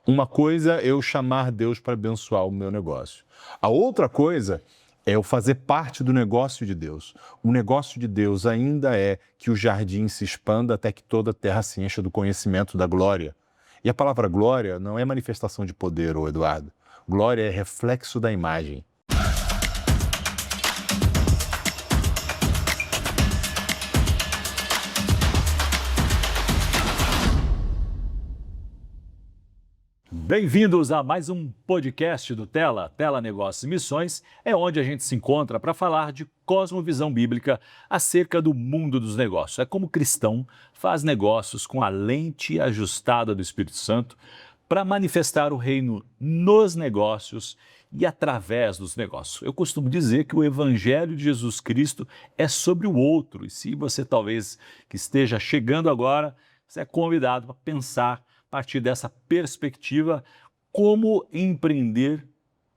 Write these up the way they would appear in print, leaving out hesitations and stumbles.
Uma coisa é eu chamar Deus para abençoar o meu negócio. A outra coisa é eu fazer parte do negócio de Deus. O negócio de Deus ainda é que o jardim se expanda até que toda a terra se encha do conhecimento da glória. E a palavra glória não é manifestação de poder, ô Eduardo. Glória é reflexo da imagem. Bem-vindos a mais um podcast do Tela Negócios e Missões, é onde a gente se encontra para falar de cosmovisão bíblica acerca do mundo dos negócios. É como cristão faz negócios com a lente ajustada do Espírito Santo para manifestar o reino nos negócios e através dos negócios. Eu costumo dizer que o Evangelho de Jesus Cristo é sobre o outro, e se você talvez que esteja chegando agora, você é convidado para pensar a partir dessa perspectiva, como empreender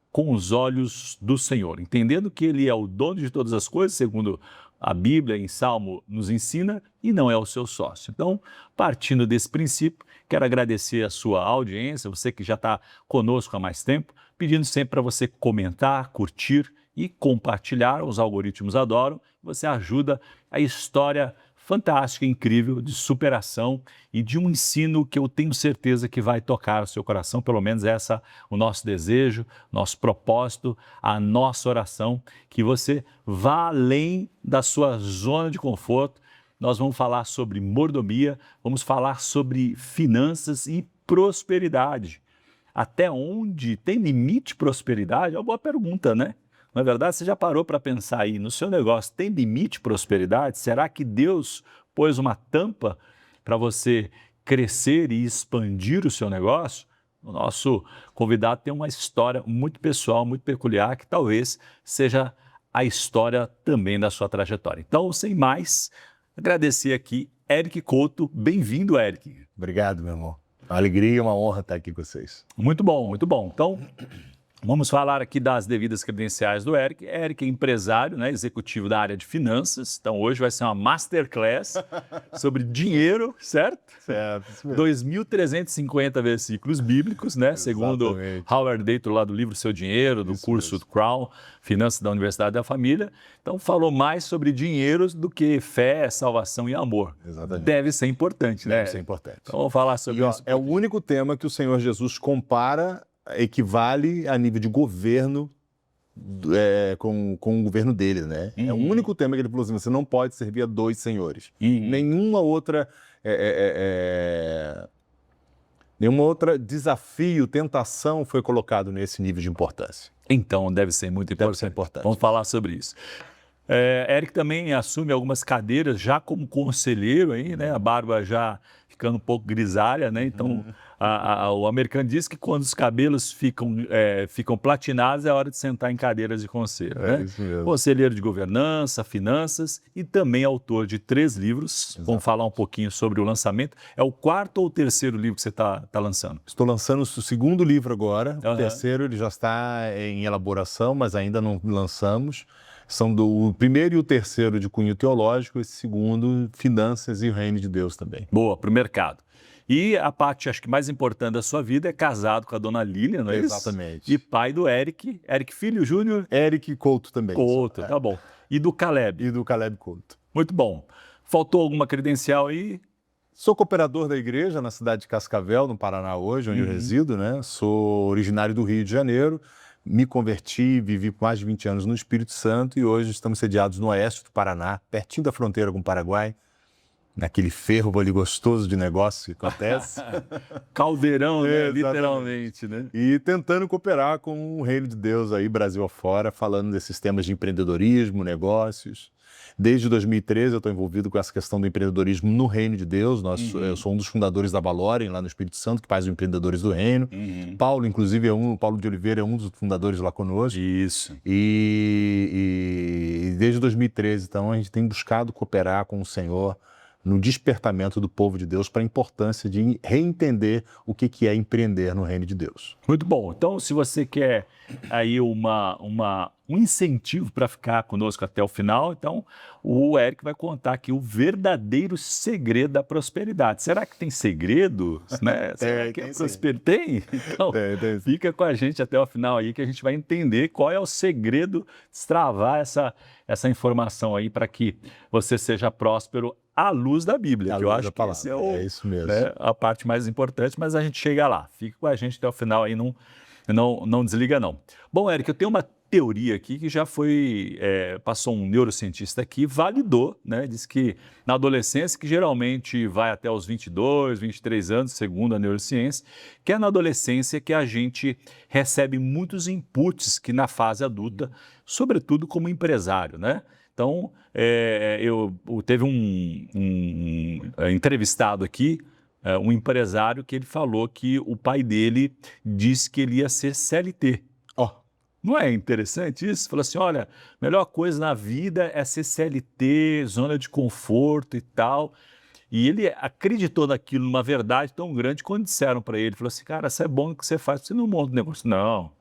com os olhos do Senhor, entendendo que Ele é o dono de todas as coisas, segundo a Bíblia em Salmo nos ensina, e não é o seu sócio. Então, partindo desse princípio, quero agradecer a sua audiência, você que já está conosco há mais tempo, pedindo sempre para você comentar, curtir e compartilhar, os algoritmos adoram, você ajuda a história fantástica, incrível, de superação e de um ensino que eu tenho certeza que vai tocar o seu coração, pelo menos essa o nosso desejo, nosso propósito, a nossa oração, que você vá além da sua zona de conforto. Nós vamos falar sobre mordomia, vamos falar sobre finanças e prosperidade. Até onde tem limite prosperidade? É uma boa pergunta, né? Na verdade, você já parou para pensar aí, no seu negócio tem limite prosperidade? Será que Deus pôs uma tampa para você crescer e expandir o seu negócio? O nosso convidado tem uma história muito pessoal, muito peculiar, que talvez seja a história também da sua trajetória. Então, sem mais, agradecer aqui, Eric Couto. Bem-vindo, Eric. Obrigado, meu irmão. Uma alegria e uma honra estar aqui com vocês. Muito bom, muito bom. Então, vamos falar aqui das devidas credenciais do Eric. Eric é empresário, né, executivo da área de finanças. Então, hoje vai ser uma masterclass sobre dinheiro, certo? Certo, isso mesmo. 2.350 versículos bíblicos, né? Segundo Howard Dayton, lá do livro Seu Dinheiro, do curso do Crown, Finanças da Universidade da Família. Então, falou mais sobre dinheiro do que fé, salvação e amor. Exatamente. Deve ser importante, né? Deve ser importante. Então, vamos falar sobre isso. É o único tema que o Senhor Jesus compara, equivale a nível de governo com o governo dele, né? É o único tema que ele falou assim, você não pode servir a dois senhores. Nenhuma outra desafio, tentação foi colocado nesse nível de importância. Então, deve ser muito importante. Deve ser importante. Vamos falar sobre isso. Eric também assume algumas cadeiras já como conselheiro aí, né? A barba já ficando um pouco grisalha, né? Então, o americano diz que quando os cabelos ficam platinados é hora de sentar em cadeiras de conselho, né? Isso mesmo. Conselheiro de governança, finanças e também autor de 3 livros. Exato. Vamos falar um pouquinho sobre o lançamento. É o 4º ou 3º livro que você tá lançando? Estou lançando o 2º livro agora. O 3º ele já está em elaboração, mas ainda não lançamos. São o 1º e o 3º de cunho teológico, esse 2º, finanças e o reino de Deus também. Boa, para o mercado. E a parte, acho que mais importante da sua vida é casado com a dona Lilian, não é isso? Exatamente. E pai do Eric Filho Júnior. Eric Couto também. Couto, tá bom. E do Caleb. E do Caleb Couto. Muito bom. Faltou alguma credencial aí? Sou cooperador da igreja na cidade de Cascavel, no Paraná hoje, onde eu resido, né? Sou originário do Rio de Janeiro. Me converti, vivi por mais de 20 anos no Espírito Santo e hoje estamos sediados no oeste do Paraná, pertinho da fronteira com o Paraguai, naquele fervo ali gostoso de negócio que acontece. Caldeirão, né? Literalmente, né? E tentando cooperar com o reino de Deus aí, Brasil afora, falando desses temas de empreendedorismo, negócios. Desde 2013 eu estou envolvido com essa questão do empreendedorismo no reino de Deus. Eu sou um dos fundadores da Valorem, lá no Espírito Santo, que faz os empreendedores do reino. Paulo, inclusive, Paulo de Oliveira é um dos fundadores lá conosco. Isso. E desde 2013, então, a gente tem buscado cooperar com o Senhor no despertamento do povo de Deus para a importância de reentender o que é empreender no reino de Deus. Muito bom. Então, se você quer aí um incentivo para ficar conosco até o final, então o Eric vai contar aqui o verdadeiro segredo da prosperidade. Será que tem segredo? Né? Será que tem? Então, fica com a gente até o final aí que a gente vai entender qual é o segredo de destravar essa informação aí para que você seja próspero à luz da Bíblia, que eu acho que esse é isso mesmo. Né, a parte mais importante, mas a gente chega lá. Fica com a gente até o final aí, não desliga não. Bom, Eric, eu tenho uma teoria aqui que já foi, passou um neurocientista aqui, validou, né? Diz que na adolescência, que geralmente vai até os 22, 23 anos, segundo a neurociência, que é na adolescência que a gente recebe muitos inputs que na fase adulta, sobretudo como empresário, né? Então, teve um entrevistado aqui, um empresário, que ele falou que o pai dele disse que ele ia ser CLT. Não é interessante isso? Falou assim, olha, a melhor coisa na vida é ser CLT, zona de conforto e tal. E ele acreditou naquilo, numa verdade tão grande, quando disseram para ele, falou assim, cara, isso é bom que você faz, você não monta um negócio. Não,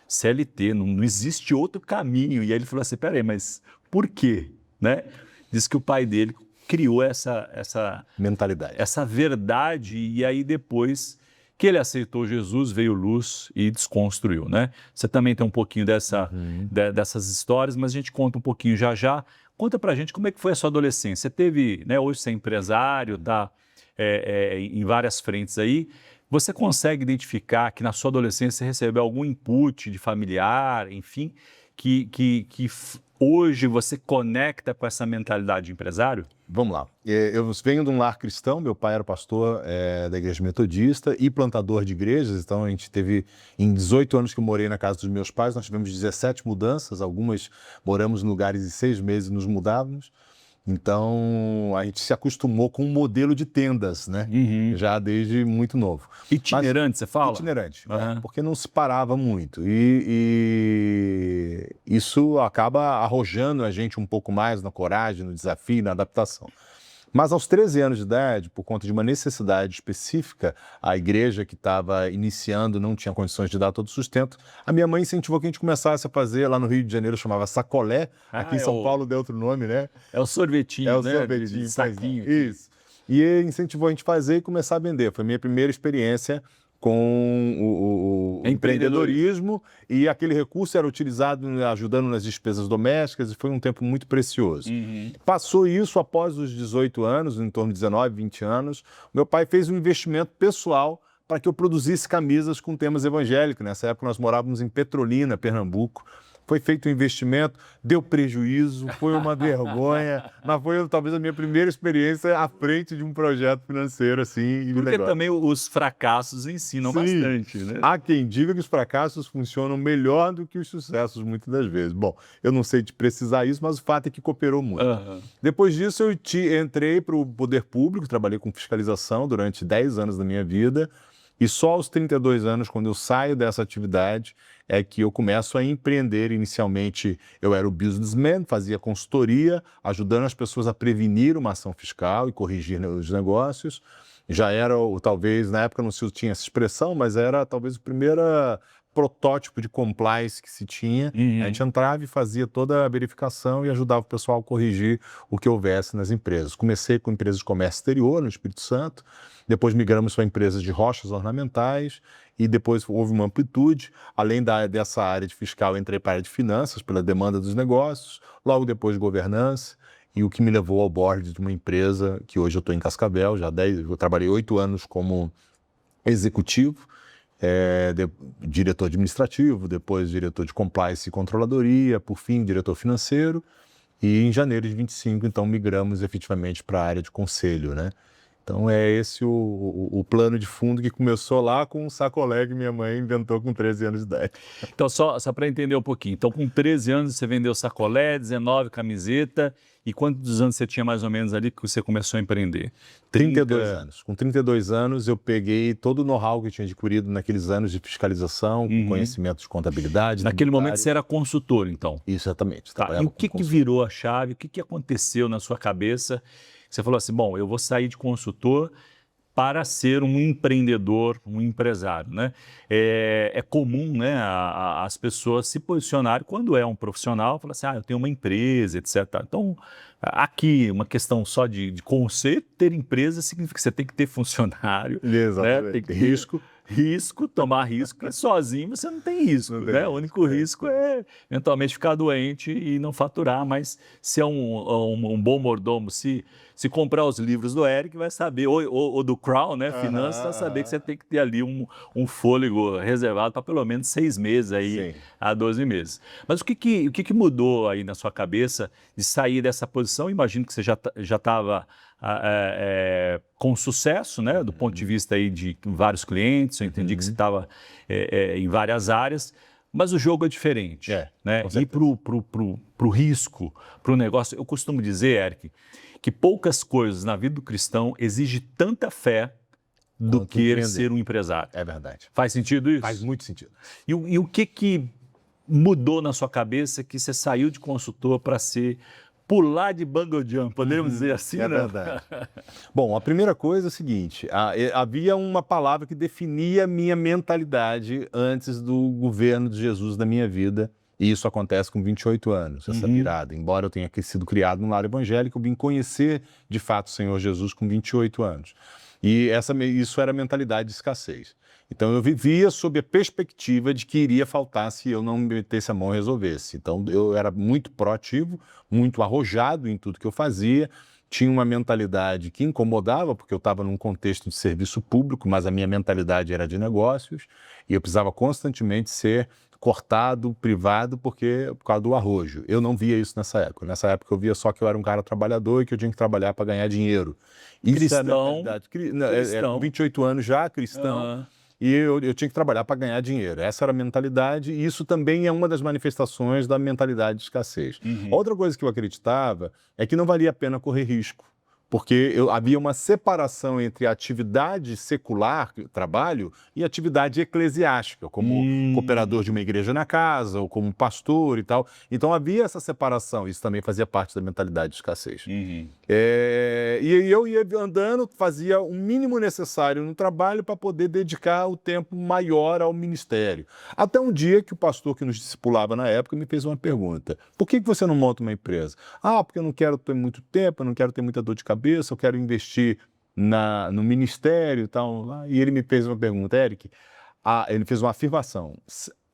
CLT, não existe outro caminho. E aí ele falou assim, peraí, mas por quê? Né? Diz que o pai dele criou essa mentalidade, essa verdade, e aí depois que ele aceitou Jesus, veio luz e desconstruiu, né? Você também tem um pouquinho dessas histórias, mas a gente conta um pouquinho já. Conta pra gente como é que foi a sua adolescência. Você teve, né, hoje você é empresário, tá em várias frentes aí. Você consegue identificar que na sua adolescência você recebeu algum input de familiar, enfim, que hoje você conecta com essa mentalidade de empresário? Vamos lá. Eu venho de um lar cristão, meu pai era pastor da igreja metodista e plantador de igrejas, então a gente teve, em 18 anos que eu morei na casa dos meus pais, nós tivemos 17 mudanças, algumas moramos em lugares de 6 meses e nos mudávamos. Então, a gente se acostumou com um modelo de tendas, né? Já desde muito novo. Itinerante, você fala? Itinerante, porque não se parava muito. E isso acaba arrojando a gente um pouco mais na coragem, no desafio, na adaptação. Mas aos 13 anos de idade, por conta de uma necessidade específica, a igreja que estava iniciando não tinha condições de dar todo o sustento, a minha mãe incentivou que a gente começasse a fazer, lá no Rio de Janeiro chamava sacolé, aqui em São Paulo deu outro nome, né? É o sorvetinho, né? É o sorvetinho, de saquinho. Isso. E incentivou a gente a fazer e começar a vender. Foi a minha primeira experiência com o empreendedorismo, e aquele recurso era utilizado ajudando nas despesas domésticas, e foi um tempo muito precioso. Passou isso, após os 18 anos, em torno de 19, 20 anos, meu pai fez um investimento pessoal para que eu produzisse camisas com temas evangélicos. Nessa época nós morávamos em Petrolina, Pernambuco. Foi feito um investimento, deu prejuízo, foi uma vergonha, mas foi talvez a minha primeira experiência à frente de um projeto financeiro assim. Porque também os fracassos ensinam bastante, né? Há quem diga que os fracassos funcionam melhor do que os sucessos muitas das vezes. Bom, eu não sei te precisar isso, mas o fato é que cooperou muito. Depois disso eu entrei para o poder público, trabalhei com fiscalização durante 10 anos da minha vida. E só aos 32 anos, quando eu saio dessa atividade, é que eu começo a empreender. Inicialmente, eu era o businessman, fazia consultoria, ajudando as pessoas a prevenir uma ação fiscal e corrigir os negócios. Já era, talvez, na época não se tinha essa expressão, mas era talvez o primeiro protótipo de compliance que se tinha. A gente entrava e fazia toda a verificação e ajudava o pessoal a corrigir o que houvesse nas empresas. Comecei com empresas de comércio exterior, no Espírito Santo, depois migramos para empresas de rochas ornamentais e depois houve uma amplitude. Além dessa área de fiscal, entrei para a área de finanças, pela demanda dos negócios, logo depois governança, e o que me levou ao board de uma empresa que hoje eu estou em Cascavel, eu trabalhei 8 anos como executivo, diretor administrativo, depois diretor de compliance e controladoria, por fim diretor financeiro, e em janeiro de 25, então, migramos efetivamente para a área de conselho, né? Então é esse o plano de fundo que começou lá com um sacolé que minha mãe inventou com 13 anos de idade. Então, só para entender um pouquinho, então com 13 anos você vendeu sacolé, 19 camiseta, e quantos anos você tinha mais ou menos ali que você começou a empreender? 32 anos. Com 32 anos eu peguei todo o know-how que eu tinha adquirido naqueles anos de fiscalização, conhecimento de contabilidade. Naquele momento você era consultor, então? Isso, exatamente. Tá. E o que virou a chave, o que aconteceu na sua cabeça? Você falou assim, bom, eu vou sair de consultor para ser um empreendedor, um empresário, né? É comum, né, as pessoas se posicionarem quando é um profissional, falar assim, eu tenho uma empresa, etc. Então, aqui, uma questão só de conceito, ter empresa significa que você tem que ter funcionário, né? Tem que ter risco, tomar risco, e sozinho você não tem risco, né? O único risco é eventualmente ficar doente e não faturar, mas se é um bom mordomo, se comprar os livros do Eric, vai saber, ou do Crown, né? Finanças, vai saber que você tem que ter ali um fôlego reservado para pelo menos 6 meses aí, a 12 meses. Mas o que mudou aí na sua cabeça de sair dessa posição? Imagino que você já estava com sucesso, né? Do ponto de vista aí de vários clientes, eu entendi que você estava em várias áreas. Mas o jogo é diferente, né? E para o risco, para o negócio, eu costumo dizer, Eric, que poucas coisas na vida do cristão exigem tanta fé do que ser um empresário. É verdade. Faz sentido isso? Faz muito sentido. E o que mudou na sua cabeça que você saiu de consultor para pular de bungee jump, poderíamos dizer assim, né? É verdade. Bom, a primeira coisa é o seguinte, havia uma palavra que definia a minha mentalidade antes do governo de Jesus na minha vida, e isso acontece com 28 anos, essa virada. Embora eu tenha sido criado num lar evangélico, eu vim conhecer de fato o Senhor Jesus com 28 anos. E isso era a mentalidade de escassez. Então eu vivia sob a perspectiva de que iria faltar se eu não metesse a mão e resolvesse. Então eu era muito proativo, muito arrojado em tudo que eu fazia, tinha uma mentalidade que incomodava, porque eu estava num contexto de serviço público, mas a minha mentalidade era de negócios, e eu precisava constantemente ser cortado, privado, por causa do arrojo. Eu não via isso nessa época. Nessa época eu via só que eu era um cara trabalhador e que eu tinha que trabalhar para ganhar dinheiro. Isso cristão. Com 28 anos já, cristão. E eu tinha que trabalhar para ganhar dinheiro. Essa era a mentalidade, e isso também é uma das manifestações da mentalidade de escassez. Outra coisa que eu acreditava é que não valia a pena correr risco, porque havia uma separação entre a atividade secular, trabalho, e a atividade eclesiástica, como cooperador de uma igreja na casa, ou como pastor e tal. Então havia essa separação, isso também fazia parte da mentalidade de escassez. E eu ia andando, fazia o mínimo necessário no trabalho para poder dedicar o tempo maior ao ministério. Até um dia que o pastor que nos discipulava na época me fez uma pergunta: por que você não monta uma empresa? Porque eu não quero ter muito tempo, eu não quero ter muita dor de cabeça, eu quero investir no ministério e tal. E ele me fez uma pergunta, Eric, ele fez uma afirmação: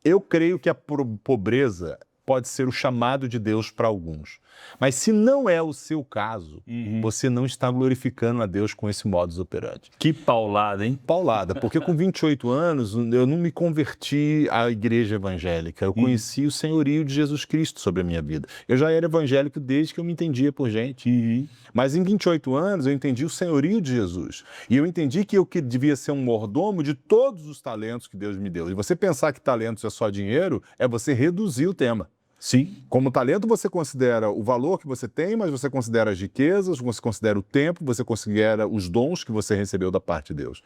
eu creio que a pobreza pode ser o chamado de Deus para alguns. Mas se não é o seu caso, você não está glorificando a Deus com esse modus operandi. Que paulada, hein? Paulada, porque com 28 anos eu não me converti à igreja evangélica, eu conheci o senhorio de Jesus Cristo sobre a minha vida. Eu já era evangélico desde que eu me entendia por gente. Mas em 28 anos eu entendi o senhorio de Jesus. E eu entendi que eu devia ser um mordomo de todos os talentos que Deus me deu. E você pensar que talentos é só dinheiro, é você reduzir o tema. Sim. Como talento, você considera o valor que você tem, mas você considera as riquezas, você considera o tempo, você considera os dons que você recebeu da parte de Deus.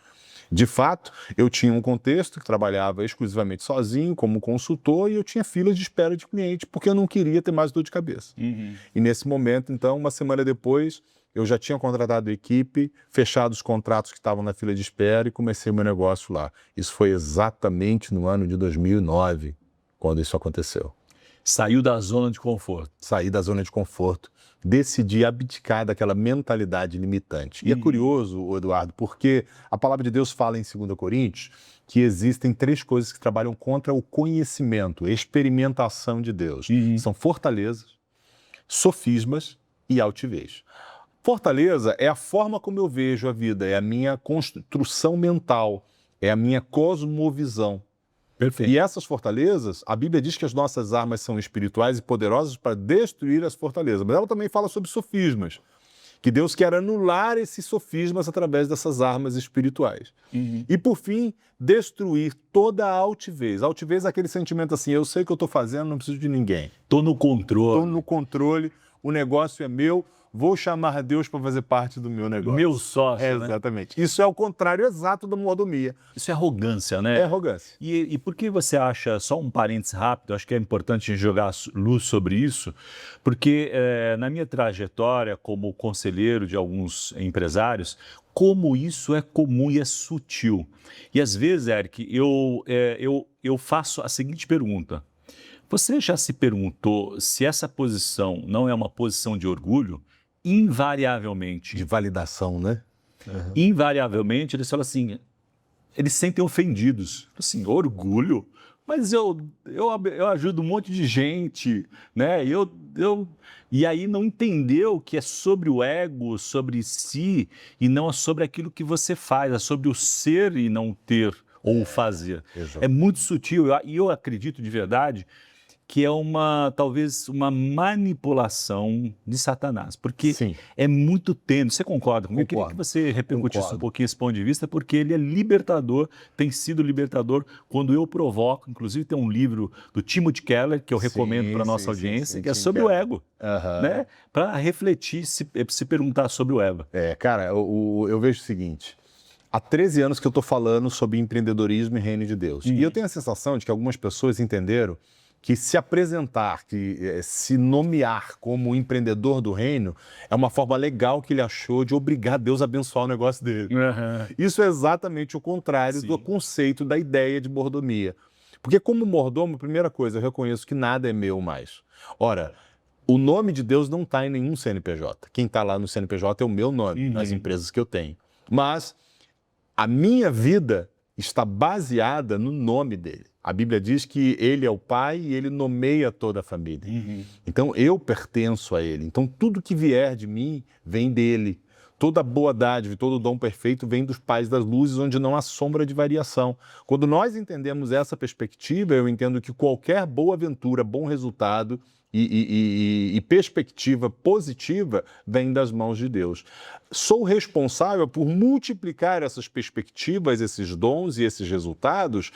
De fato, eu tinha um contexto que trabalhava exclusivamente sozinho, como consultor, e eu tinha fila de espera de cliente, porque eu não queria ter mais dor de cabeça. E nesse momento, então, uma semana depois, eu já tinha contratado a equipe, fechado os contratos que estavam na fila de espera e comecei o meu negócio lá. Isso foi exatamente no ano de 2009, quando isso aconteceu. Saiu da zona de conforto. Saí da zona de conforto, decidi abdicar daquela mentalidade limitante. E é curioso, Eduardo, porque a palavra de Deus fala em 2 Coríntios que existem 3 coisas que trabalham contra o conhecimento, a experimentação de Deus. São fortalezas, sofismas e altivez. Fortaleza é a forma como eu vejo a vida, é a minha construção mental, é a minha cosmovisão. Perfeito. E essas fortalezas, a Bíblia diz que as nossas armas são espirituais e poderosas para destruir as fortalezas. Mas ela também fala sobre sofismas, que Deus quer anular esses sofismas através dessas armas espirituais. E, por fim, destruir toda a altivez. A altivez é aquele sentimento assim, eu sei o que eu estou fazendo, não preciso de ninguém. Estou no controle. Estou no controle. o negócio é meu, vou chamar Deus para fazer parte do meu negócio. Meu sócio, né? Exatamente. Isso é o contrário exato da mordomia. Isso é arrogância, né? É arrogância. E por que você acha, só um parênteses rápido, acho que é importante jogar luz sobre isso, porque na minha trajetória como conselheiro de alguns empresários, como isso é comum e é sutil. E às vezes, Eric, eu faço a seguinte pergunta. Você já se perguntou se essa posição não é uma posição de orgulho? Invariavelmente. De validação, né? Invariavelmente, eles falam assim, eles se sentem ofendidos. Assim, orgulho? Mas eu ajudo um monte de gente, né? E aí não entendeu que é sobre o ego, sobre si, e não é sobre aquilo que você faz, é sobre o ser e não ter ou fazer. Exato. É muito sutil, e eu acredito de verdade que é talvez uma manipulação de Satanás, porque Sim. é muito tênue. Você concorda comigo? Eu queria que você repercutisse um pouquinho esse ponto de vista, porque ele é libertador, tem sido libertador quando eu provoco. Inclusive tem um livro do Timothy Keller, que eu recomendo para a nossa audiência, que é sobre o ego, né? Para refletir, se perguntar sobre o ego. Cara, eu vejo o seguinte... Há 13 anos que eu estou falando sobre empreendedorismo e reino de Deus. E eu tenho a sensação de que algumas pessoas entenderam que se apresentar, que se nomear como empreendedor do reino é uma forma legal que ele achou de obrigar Deus a abençoar o negócio dele. Isso é exatamente o contrário do conceito, da ideia de mordomia. Porque como mordomo, primeira coisa, eu reconheço que nada é meu mais. Ora, o nome de Deus não está em nenhum CNPJ. Quem está lá no CNPJ é o meu nome, nas empresas que eu tenho. Mas a minha vida está baseada no nome dele. A Bíblia diz que ele é o pai e ele nomeia toda a família. Então, eu pertenço a ele. Então, tudo que vier de mim vem dele. Toda boa dádiva e todo dom perfeito vem dos pais das luzes, onde não há sombra de variação. Quando nós entendemos essa perspectiva, eu entendo que qualquer boa aventura, bom resultado e perspectiva positiva vem das mãos de Deus. Sou responsável por multiplicar essas perspectivas, esses dons e esses resultados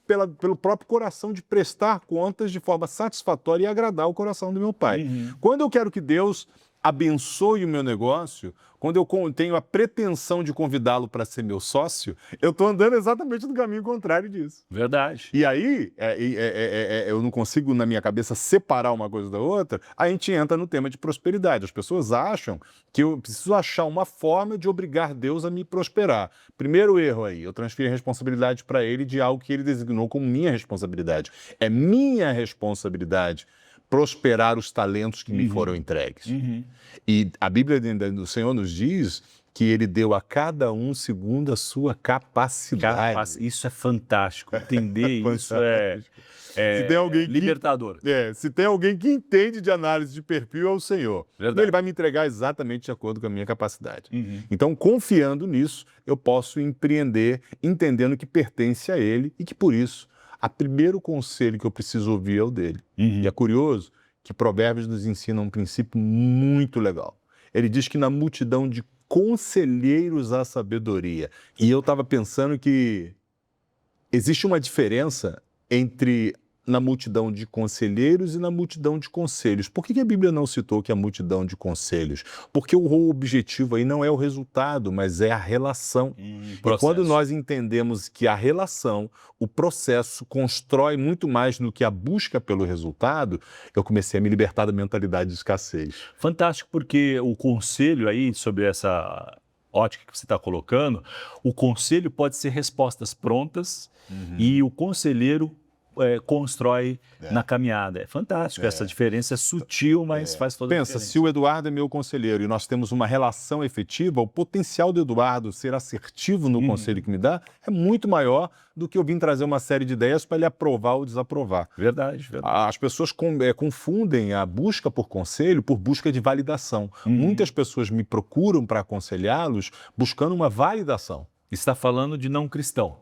pelo próprio coração de prestar contas de forma satisfatória e agradar o coração do meu pai. Quando eu quero que Deus abençoe o meu negócio, quando eu tenho a pretensão de convidá-lo para ser meu sócio, eu estou andando exatamente no caminho contrário disso. Verdade. E aí, eu não consigo, na minha cabeça, separar uma coisa da outra, a gente entra no tema de prosperidade. As pessoas acham que eu preciso achar uma forma de obrigar Deus a me prosperar. Primeiro erro aí, eu transfiro a responsabilidade para ele de algo que ele designou como minha responsabilidade. É minha responsabilidade prosperar os talentos que me foram entregues. E a Bíblia do Senhor nos diz que ele deu a cada um segundo a sua capacidade. Isso é fantástico. Entender isso é se tem alguém libertador. Se tem alguém que entende de análise de perfil, é o Senhor. Verdade. Ele vai me entregar exatamente de acordo com a minha capacidade. Então, confiando nisso, eu posso empreender, entendendo que pertence a ele e que, por isso, o primeiro conselho que eu preciso ouvir é o dele. E é curioso que Provérbios nos ensina um princípio muito legal. Ele diz que na multidão de conselheiros há sabedoria. E eu estava pensando que existe uma diferença entre na multidão de conselheiros e na multidão de conselhos. Por que a Bíblia não citou que é a multidão de conselhos? Porque o objetivo aí não é o resultado, mas é a relação. E quando nós entendemos que a relação, o processo, constrói muito mais do que a busca pelo resultado, eu comecei a me libertar da mentalidade de escassez. Fantástico, porque o conselho aí, sobre essa ótica que você está colocando, o conselho pode ser respostas prontas e o conselheiro constrói na caminhada. É fantástico, essa diferença é sutil, mas faz toda a diferença. Pensa, se o Eduardo é meu conselheiro e nós temos uma relação efetiva, o potencial do Eduardo ser assertivo no conselho que me dá é muito maior do que eu vim trazer uma série de ideias para ele aprovar ou desaprovar. Verdade. As pessoas confundem a busca por conselho por busca de validação. Muitas pessoas me procuram para aconselhá-los buscando uma validação. Está falando de não cristão.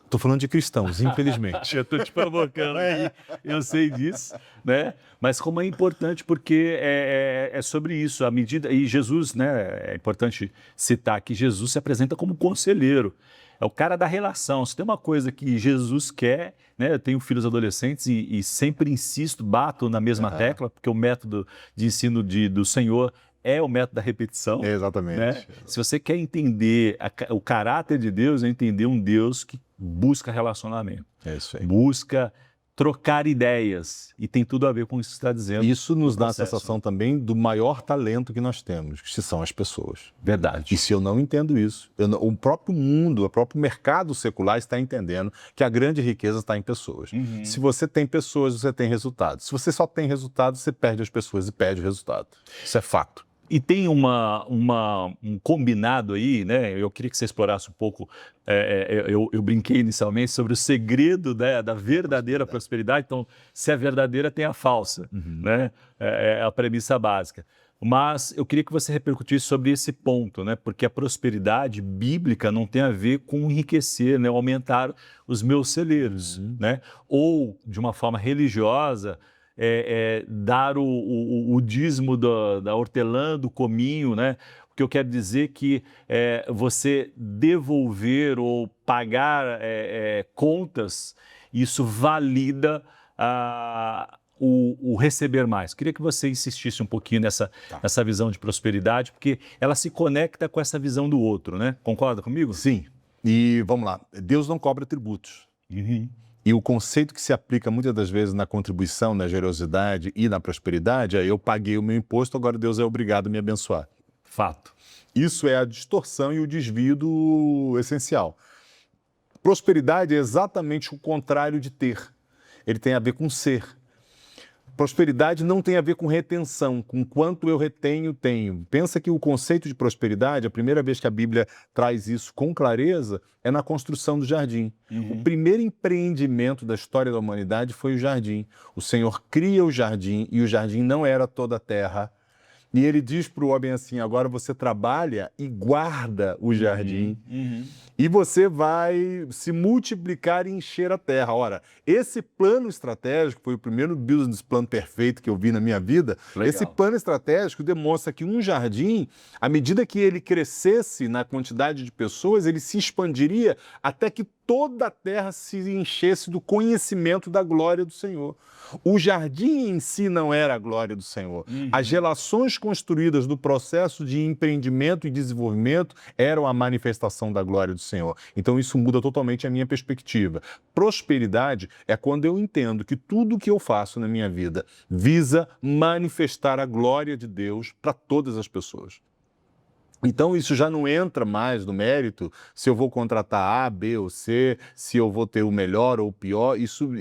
Estou falando de cristãos, infelizmente. Eu estou te provocando aí, eu sei disso, né? Mas como é importante, porque é sobre isso, a medida... E Jesus, né, é importante citar que Jesus se apresenta como conselheiro. é o cara da relação. Se tem uma coisa que Jesus quer, né? Eu tenho filhos adolescentes e sempre insisto, bato na mesma tecla, porque o método de ensino do Senhor é o método da repetição. Exatamente. Né? Se você quer entender o caráter de Deus, é entender um Deus que busca relacionamento, É isso aí. busca trocar ideias, e tem tudo a ver com isso que você está dizendo. Isso nos dá a processo, sensação também do maior talento que nós temos, que são as pessoas. Verdade. E se eu não entendo isso, o próprio mundo, o próprio mercado secular está entendendo que a grande riqueza está em pessoas. Se você tem pessoas, você tem resultados. Se você só tem resultados, você perde as pessoas e perde o resultado. Isso é fato. E tem um combinado aí, né? Eu queria que você explorasse um pouco. Eu brinquei inicialmente sobre o segredo, né, da verdadeira prosperidade. Então, se é verdadeira, tem a falsa, né? É a premissa básica. Mas eu queria que você repercutisse sobre esse ponto, né? Porque a prosperidade bíblica não tem a ver com enriquecer, né? Aumentar os meus celeiros, né? Ou, de uma forma religiosa, dar o dízimo da hortelã, do cominho, né? O que eu quero dizer que você devolver ou pagar contas, isso valida o receber mais. Queria que você insistisse um pouquinho nessa visão de prosperidade, porque ela se conecta com essa visão do outro, né? Concorda comigo? Sim. E vamos lá. Deus não cobra tributos. E o conceito que se aplica muitas das vezes na contribuição, na generosidade e na prosperidade é: eu paguei o meu imposto, agora Deus é obrigado a me abençoar. Fato. Isso é a distorção e o desvio do essencial. Prosperidade é exatamente o contrário de ter. Ele tem a ver com ser. Prosperidade não tem a ver com retenção, com quanto eu retenho, tenho. Pensa que o conceito de prosperidade, a primeira vez que a Bíblia traz isso com clareza, é na construção do jardim. O primeiro empreendimento da história da humanidade foi o jardim. O Senhor cria o jardim e o jardim não era toda a terra. E ele diz para o homem assim: agora você trabalha e guarda o jardim. E você vai se multiplicar e encher a terra. Ora, esse plano estratégico foi o primeiro business plan perfeito que eu vi na minha vida. Legal. Esse plano estratégico demonstra que um jardim, à medida que ele crescesse na quantidade de pessoas, ele se expandiria até que toda a terra se enchesse do conhecimento da glória do Senhor. O jardim em si não era a glória do Senhor. As relações construídas do processo de empreendimento e desenvolvimento eram a manifestação da glória do Senhor. Então isso muda totalmente a minha perspectiva. Prosperidade é quando eu entendo que tudo que eu faço na minha vida visa manifestar a glória de Deus para todas as pessoas. Então isso já não entra mais no mérito se eu vou contratar A, B ou C, se eu vou ter o melhor ou o pior. Isso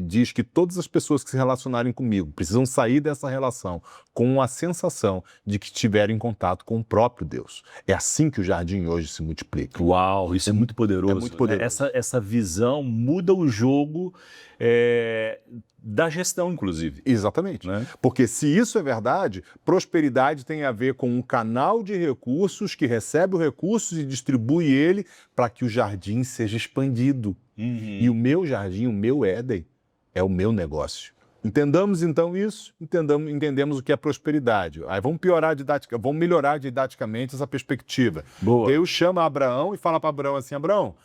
diz que todas as pessoas que se relacionarem comigo precisam sair dessa relação com a sensação de que estiveram em contato com o próprio Deus. É assim que o jardim hoje se multiplica. Uau, isso é muito poderoso. É muito poderoso. Essa visão muda o jogo da gestão, inclusive. Exatamente. Né? Porque se isso é verdade, prosperidade tem a ver com um canal de recursos que recebe os recursos e distribui ele para que o jardim seja expandido. E o meu jardim, o meu Éden, é o meu negócio. Entendamos então isso, entendemos o que é prosperidade. Aí vamos melhorar didaticamente essa perspectiva. Boa. Deus chama Abraão e fala para Abraão assim: Abraão,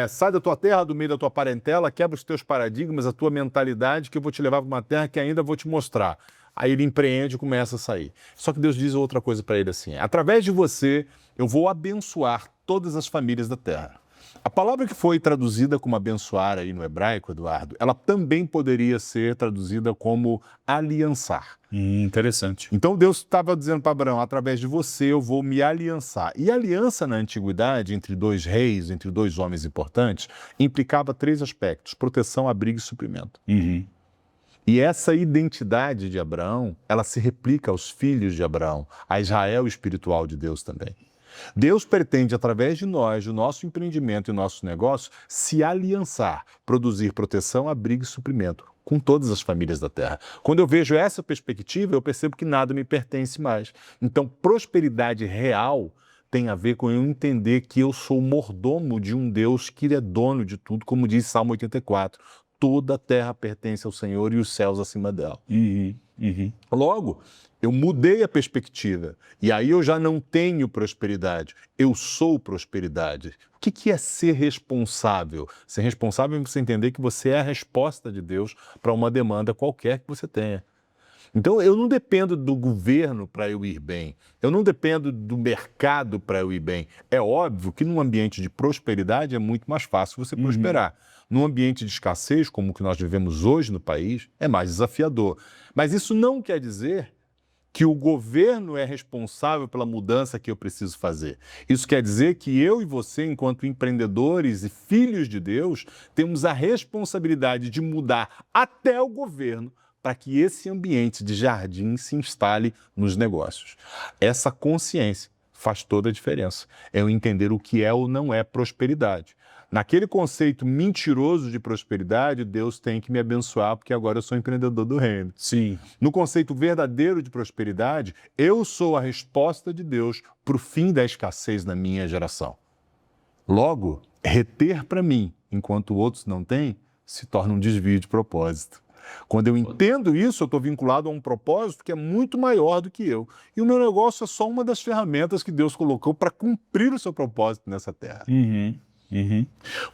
sai da tua terra, do meio da tua parentela, quebra os teus paradigmas, a tua mentalidade, que eu vou te levar para uma terra que ainda vou te mostrar. Aí ele empreende e começa a sair. Só que Deus diz outra coisa para ele assim: através de você, eu vou abençoar todas as famílias da terra. A palavra que foi traduzida como abençoar aí no hebraico, Eduardo, ela também poderia ser traduzida como aliançar. Interessante. Então Deus estava dizendo para Abraão: através de você eu vou me aliançar. E aliança na antiguidade entre dois reis, entre dois homens importantes, implicava 3 aspectos: proteção, abrigo e suprimento. E essa identidade de Abraão, ela se replica aos filhos de Abraão, a Israel espiritual de Deus também. Deus pretende, através de nós, do nosso empreendimento e do nosso negócio, se aliançar, produzir proteção, abrigo e suprimento com todas as famílias da terra. Quando eu vejo essa perspectiva, eu percebo que nada me pertence mais. Então, prosperidade real tem a ver com eu entender que eu sou mordomo de um Deus que é dono de tudo, como diz Salmo 84. Toda a terra pertence ao Senhor e os céus acima dela. Logo, eu mudei a perspectiva e aí eu já não tenho prosperidade, eu sou prosperidade. O que é ser responsável? Ser responsável é você entender que você é a resposta de Deus para uma demanda qualquer que você tenha. Então, eu não dependo do governo para eu ir bem, eu não dependo do mercado para eu ir bem. É óbvio que num ambiente de prosperidade é muito mais fácil você prosperar. Num ambiente de escassez, como o que nós vivemos hoje no país, é mais desafiador. Mas isso não quer dizer que o governo é responsável pela mudança que eu preciso fazer. Isso quer dizer que eu e você, enquanto empreendedores e filhos de Deus, temos a responsabilidade de mudar até o governo para que esse ambiente de jardim se instale nos negócios. Essa consciência faz toda a diferença. É eu entender o que é ou não é prosperidade. Naquele conceito mentiroso de prosperidade, Deus tem que me abençoar porque agora eu sou empreendedor do reino. Sim. No conceito verdadeiro de prosperidade, eu sou a resposta de Deus para o fim da escassez na minha geração. Logo, reter para mim, enquanto outros não têm, se torna um desvio de propósito. Quando eu entendo isso, eu estou vinculado a um propósito que é muito maior do que eu. E o meu negócio é só uma das ferramentas que Deus colocou para cumprir o seu propósito nessa terra.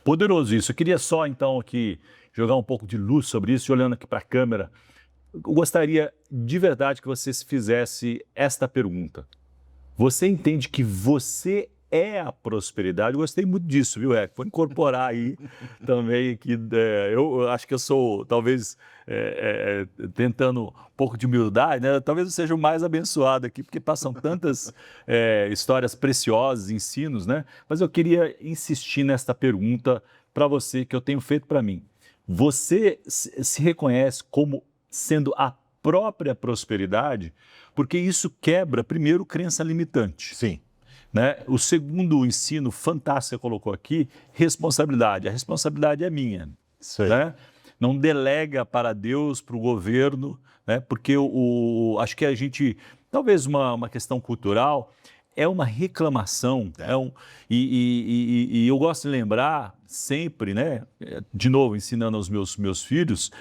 Poderoso isso. Eu queria só, então, aqui jogar um pouco de luz sobre isso, e olhando aqui para a câmera, eu gostaria de verdade que você se fizesse esta pergunta. Você entende que você é a prosperidade? Eu gostei muito disso, viu, Eric? Vou incorporar aí também que eu acho que eu sou, talvez, tentando um pouco de humildade, né? Talvez eu seja o mais abençoado aqui, porque passam tantas histórias preciosas, ensinos, né? Mas eu queria insistir nesta pergunta para você que eu tenho feito para mim. Você se reconhece como sendo a própria prosperidade? Porque isso quebra, primeiro, crença limitante. Sim. Né? O segundo ensino fantástico que você colocou aqui, responsabilidade. A responsabilidade é minha. Isso aí. Né? Não delega para Deus, para o governo, né? Porque acho que a gente, talvez uma questão cultural, é uma reclamação. E eu gosto de lembrar sempre, né? De novo, ensinando aos meus filhos,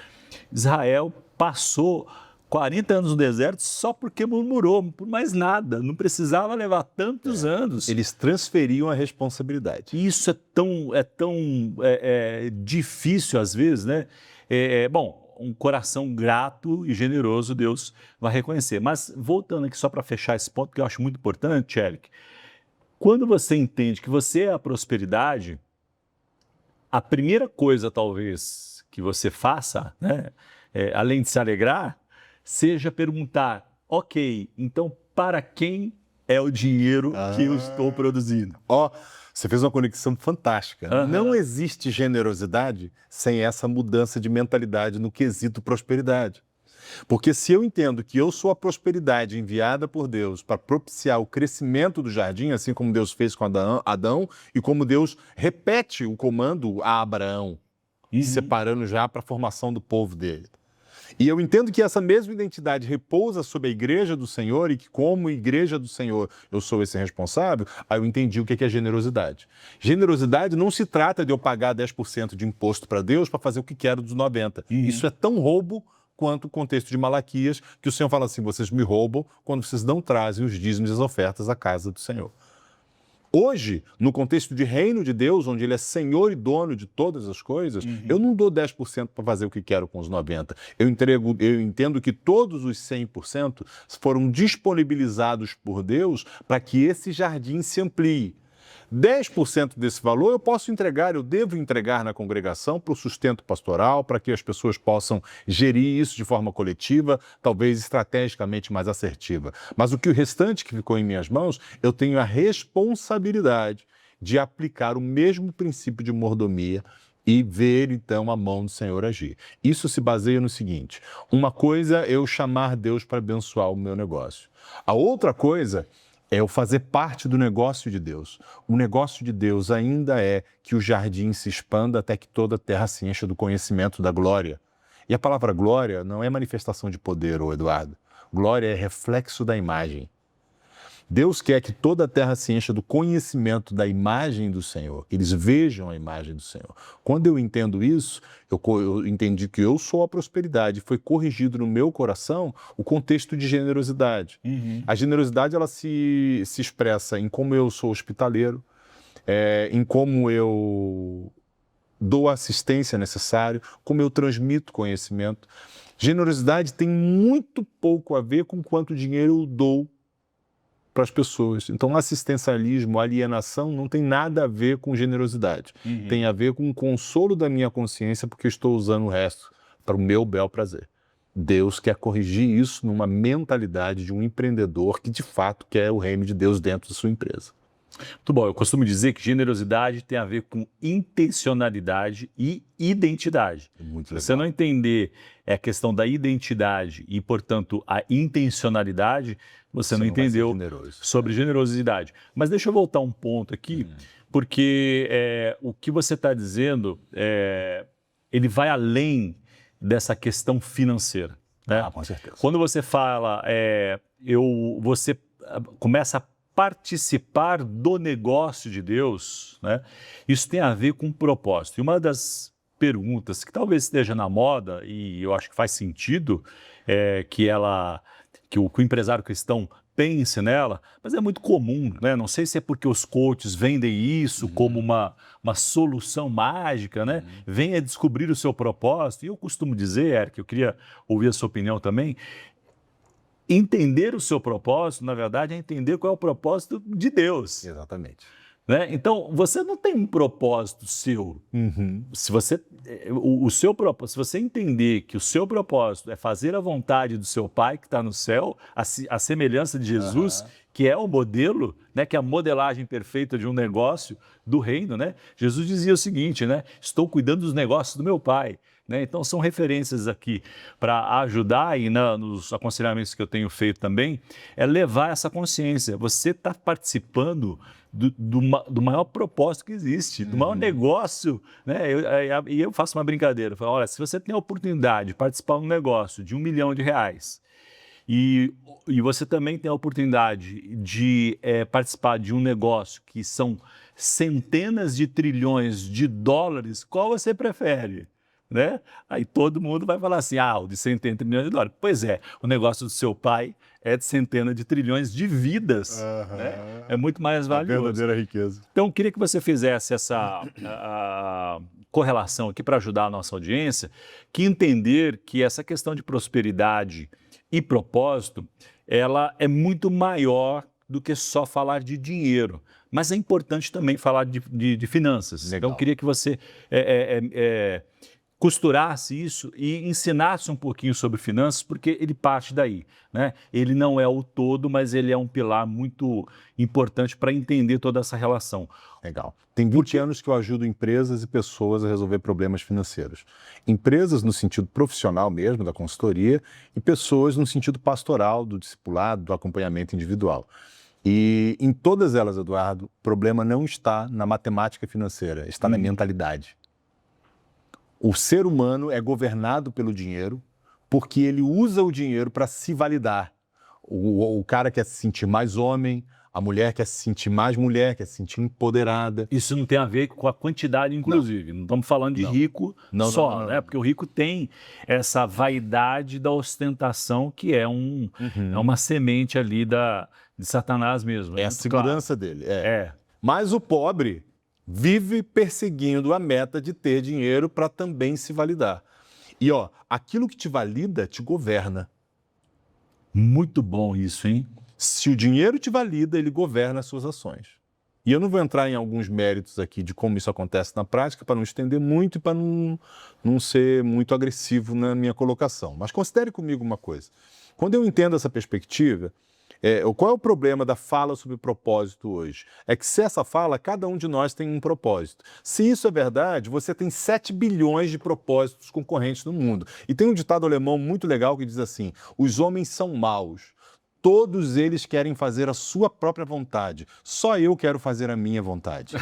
Israel passou 40 anos no deserto só porque murmurou, por mais nada, não precisava levar tantos anos. Eles transferiam a responsabilidade. E isso é tão difícil às vezes, né? Bom, um coração grato e generoso Deus vai reconhecer. Mas voltando aqui só para fechar esse ponto que eu acho muito importante, Eric, quando você entende que você é a prosperidade, a primeira coisa talvez que você faça, né, além de se alegrar, seja perguntar, ok, então para quem é o dinheiro que eu estou produzindo? Você fez uma conexão fantástica. Não existe generosidade sem essa mudança de mentalidade no quesito prosperidade. Porque se eu entendo que eu sou a prosperidade enviada por Deus para propiciar o crescimento do jardim, assim como Deus fez com Adão e como Deus repete o comando a Abraão, separando já para a formação do povo dele. E eu entendo que essa mesma identidade repousa sobre a igreja do Senhor e que como igreja do Senhor eu sou esse responsável, aí eu entendi o que é generosidade. Generosidade não se trata de eu pagar 10% de imposto para Deus para fazer o que quero dos 90%. Isso é tão roubo quanto o contexto de Malaquias, que o Senhor fala assim, vocês me roubam quando vocês não trazem os dízimos e as ofertas à casa do Senhor. Hoje, no contexto de reino de Deus, onde Ele é Senhor e dono de todas as coisas, eu não dou 10% para fazer o que quero com os 90%. Eu entendo que todos os 100% foram disponibilizados por Deus para que esse jardim se amplie. 10% desse valor eu posso entregar, eu devo entregar na congregação para o sustento pastoral, para que as pessoas possam gerir isso de forma coletiva, talvez estrategicamente mais assertiva. Mas o restante que ficou em minhas mãos, eu tenho a responsabilidade de aplicar o mesmo princípio de mordomia e ver, então, a mão do Senhor agir. Isso se baseia no seguinte, uma coisa é eu chamar Deus para abençoar o meu negócio. A outra coisa é eu fazer parte do negócio de Deus. O negócio de Deus ainda é que o jardim se expanda até que toda a terra se encha do conhecimento da glória. E a palavra glória não é manifestação de poder, Eduardo. Glória é reflexo da imagem. Deus quer que toda a terra se encha do conhecimento da imagem do Senhor. Eles vejam a imagem do Senhor. Quando eu entendo isso, eu entendi que eu sou a prosperidade. Foi corrigido no meu coração o contexto de generosidade. A generosidade, ela se expressa em como eu sou hospitaleiro, em como eu dou a assistência necessária, como eu transmito conhecimento. Generosidade tem muito pouco a ver com quanto dinheiro eu dou para as pessoas. Então, assistencialismo, alienação não tem nada a ver com generosidade. Tem a ver com o consolo da minha consciência, porque eu estou usando o resto para o meu bel prazer. Deus quer corrigir isso numa mentalidade de um empreendedor que, de fato, quer o reino de Deus dentro da sua empresa. Muito bom. Eu costumo dizer que generosidade tem a ver com intencionalidade e identidade. Muito Se legal. você não entender a questão da identidade e, portanto, a intencionalidade, você não vai ser entendeu generoso. sobre generosidade. Mas deixa eu voltar um ponto aqui, porque o que você está dizendo, ele vai além dessa questão financeira, né? Com certeza. Quando você fala, você começa a participar do negócio de Deus, né? Isso tem a ver com propósito. E uma das perguntas que talvez esteja na moda, e eu acho que faz sentido, que o empresário cristão pense nela, mas é muito comum, né? Não sei se é porque os coaches vendem isso como uma solução mágica, né? Venha descobrir o seu propósito. E eu costumo dizer, Eric, eu queria ouvir a sua opinião também, entender o seu propósito, na verdade, é entender qual é o propósito de Deus. Exatamente. Né? Então, você não tem um propósito seu. Se você, se você entender que o seu propósito é fazer a vontade do seu Pai que está no céu, a semelhança de Jesus, que é o modelo, né, que é a modelagem perfeita de um negócio do reino, né? Jesus dizia o seguinte, né? Estou cuidando dos negócios do meu Pai. Né? Então, são referências aqui para ajudar, e nos aconselhamentos que eu tenho feito também, é levar essa consciência. Você está participando do maior propósito que existe, do maior negócio. Né? E eu faço uma brincadeira. Eu falo, olha, se você tem a oportunidade de participar de um negócio de R$1 milhão, e você também tem a oportunidade de participar de um negócio que são centenas de trilhões de dólares, qual você prefere? Né? Aí todo mundo vai falar assim, o de centenas de trilhões de dólares. Pois é, o negócio do seu pai é de centenas de trilhões de vidas. Né? É muito mais valioso. A verdadeira riqueza. Então, eu queria que você fizesse essa correlação aqui para ajudar a nossa audiência, que entender que essa questão de prosperidade e propósito, ela é muito maior do que só falar de dinheiro. Mas é importante também falar de finanças. Legal. Então, eu queria que você costurasse isso e ensinasse um pouquinho sobre finanças, porque ele parte daí, né? Ele não é o todo, mas ele é um pilar muito importante para entender toda essa relação. Legal. Tem 20 anos que eu ajudo empresas e pessoas a resolver problemas financeiros. Empresas no sentido profissional mesmo, da consultoria, e pessoas no sentido pastoral, do discipulado, do acompanhamento individual. E em todas elas, Eduardo, o problema não está na matemática financeira, está na mentalidade. O ser humano é governado pelo dinheiro porque ele usa o dinheiro para se validar. O cara quer se sentir mais homem, a mulher quer se sentir mais mulher, quer se sentir empoderada. Isso não tem a ver com a quantidade, inclusive. Não estamos falando de rico só, né? Porque o rico tem essa vaidade da ostentação, que é uma semente ali de Satanás mesmo. É a segurança dele. Mas o pobre vive perseguindo a meta de ter dinheiro para também se validar. E aquilo que te valida te governa. Muito bom isso, hein? Se o dinheiro te valida, ele governa as suas ações. E eu não vou entrar em alguns méritos aqui de como isso acontece na prática, para não estender muito e para não ser muito agressivo na minha colocação. Mas considere comigo uma coisa. Quando eu entendo essa perspectiva, qual é o problema da fala sobre propósito hoje? É que se essa fala, cada um de nós tem um propósito. Se isso é verdade, você tem 7 bilhões de propósitos concorrentes no mundo. E tem um ditado alemão muito legal que diz assim, os homens são maus. Todos eles querem fazer a sua própria vontade. Só eu quero fazer a minha vontade.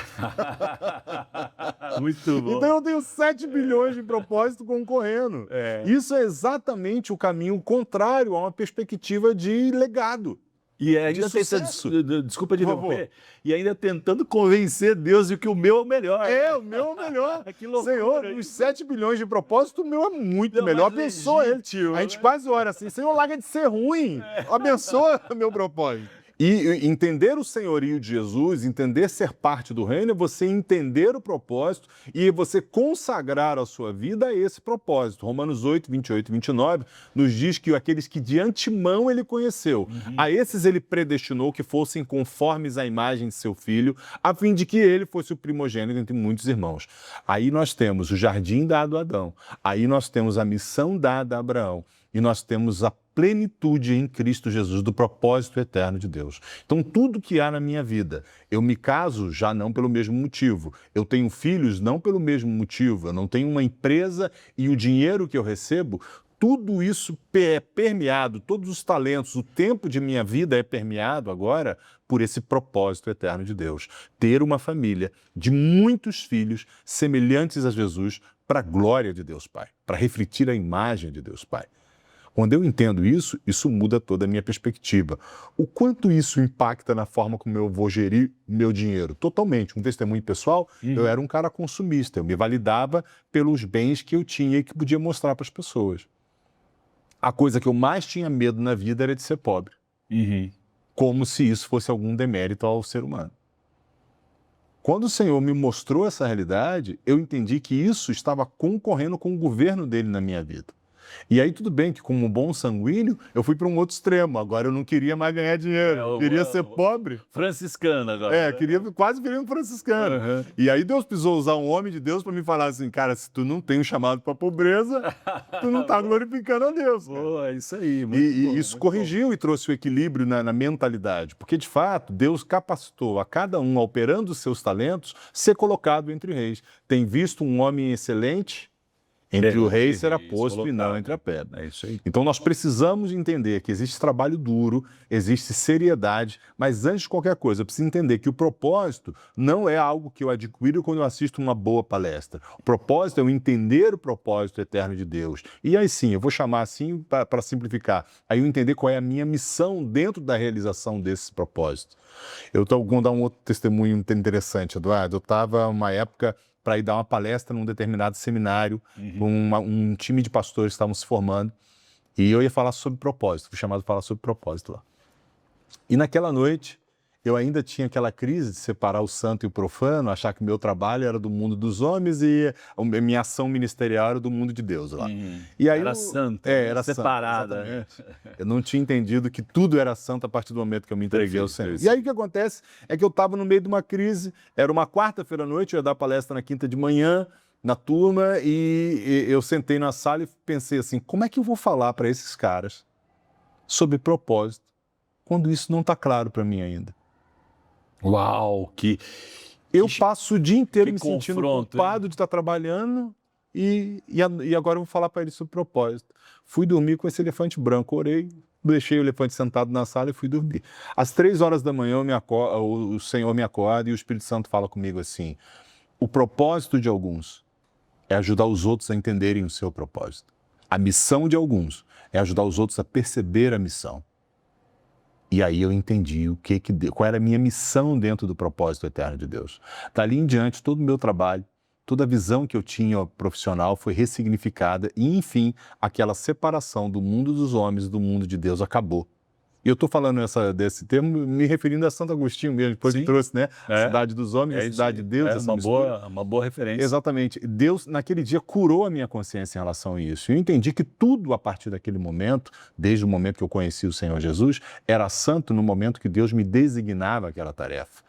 Muito bom. Então eu tenho 7 bilhões de propósitos concorrendo. Isso é exatamente o caminho contrário a uma perspectiva de legado. E ainda sucesso. desculpa de Por favor. interromper, e ainda tentando convencer Deus de que o meu é o melhor. O meu é o melhor. Que loucura. Senhor, dos 7 bilhões de propósitos, o meu é muito Não, melhor. mais Abençoa ele. legítimo, A gente né? quase ora assim, Senhor, larga de ser ruim. Abençoa o meu propósito. E entender o senhorio de Jesus, entender ser parte do reino, é você entender o propósito e você consagrar a sua vida a esse propósito. Romanos 8, 28 e 29 nos diz que aqueles que de antemão ele conheceu, a esses ele predestinou que fossem conformes à imagem de seu filho, a fim de que ele fosse o primogênito entre muitos irmãos. Aí nós temos o jardim dado a Adão, aí nós temos a missão dada a Abraão, e nós temos a plenitude em Cristo Jesus do propósito eterno de Deus. Então, tudo que há na minha vida, eu me caso já não pelo mesmo motivo, eu tenho filhos não pelo mesmo motivo, eu não tenho uma empresa e o dinheiro que eu recebo, tudo isso é permeado, todos os talentos, o tempo de minha vida é permeado agora por esse propósito eterno de Deus. Ter uma família de muitos filhos semelhantes a Jesus para a glória de Deus Pai, para refletir a imagem de Deus Pai. Quando eu entendo isso, isso muda toda a minha perspectiva. O quanto isso impacta na forma como eu vou gerir meu dinheiro? Totalmente. Um testemunho pessoal, eu era um cara consumista. Eu me validava pelos bens que eu tinha e que podia mostrar para as pessoas. A coisa que eu mais tinha medo na vida era de ser pobre. Como se isso fosse algum demérito ao ser humano. Quando o Senhor me mostrou essa realidade, eu entendi que isso estava concorrendo com o governo dele na minha vida. E aí tudo bem que como um bom sanguíneo, eu fui para um outro extremo. Agora eu não queria mais ganhar dinheiro, eu queria ser pobre. Franciscano agora. Quase virei um franciscano. E aí Deus precisou usar um homem de Deus para me falar assim, cara, se tu não tem um chamado para pobreza, tu não está glorificando a Deus. É isso aí. Isso corrigiu e trouxe o equilíbrio na mentalidade. Porque, de fato, Deus capacitou a cada um, operando os seus talentos, ser colocado entre reis. Tem visto um homem excelente... Entre o rei será posto e não entre a pedra. É isso aí. Então nós precisamos entender que existe trabalho duro, existe seriedade, mas antes de qualquer coisa, eu preciso entender que o propósito não é algo que eu adquiro quando eu assisto uma boa palestra. O propósito é eu entender o propósito eterno de Deus. E aí sim, eu vou chamar assim para simplificar, aí eu entender qual é a minha missão dentro da realização desse propósito. Eu vou dar um outro testemunho interessante, Eduardo. Eu estava uma época para ir dar uma palestra num determinado seminário, com um time de pastores que estavam se formando, e eu ia falar sobre propósito, fui chamado para falar sobre propósito lá. E naquela noite, eu ainda tinha aquela crise de separar o santo e o profano, achar que o meu trabalho era do mundo dos homens e a minha ação ministerial era do mundo de Deus lá. E aí era santo, era separada. Eu não tinha entendido que tudo era santo a partir do momento que eu me entreguei ao Senhor. E aí o que acontece é que eu estava no meio de uma crise, era uma quarta-feira à noite, eu ia dar palestra na quinta de manhã, na turma, e eu sentei na sala e pensei assim, como é que eu vou falar para esses caras sobre propósito, quando isso não está claro para mim ainda? Uau, eu passo o dia inteiro me confronto, sentindo culpado de estar trabalhando e agora eu vou falar para ele sobre propósito. Fui dormir com esse elefante branco, orei, deixei o elefante sentado na sala e fui dormir. Às 3 horas da manhã o Senhor me acorda e o Espírito Santo fala comigo assim, o propósito de alguns é ajudar os outros a entenderem o seu propósito. A missão de alguns é ajudar os outros a perceber a missão. E aí eu entendi qual era a minha missão dentro do propósito eterno de Deus. Dali em diante, todo o meu trabalho, toda a visão que eu tinha profissional foi ressignificada e, enfim, aquela separação do mundo dos homens e do mundo de Deus acabou. E eu estou falando desse termo me referindo a Santo Agostinho mesmo, depois que trouxe, né? A cidade dos homens, a cidade de Deus. Uma boa referência. Exatamente. Deus, naquele dia, curou a minha consciência em relação a isso. Eu entendi que tudo, a partir daquele momento, desde o momento que eu conheci o Senhor Jesus, era santo no momento que Deus me designava aquela tarefa.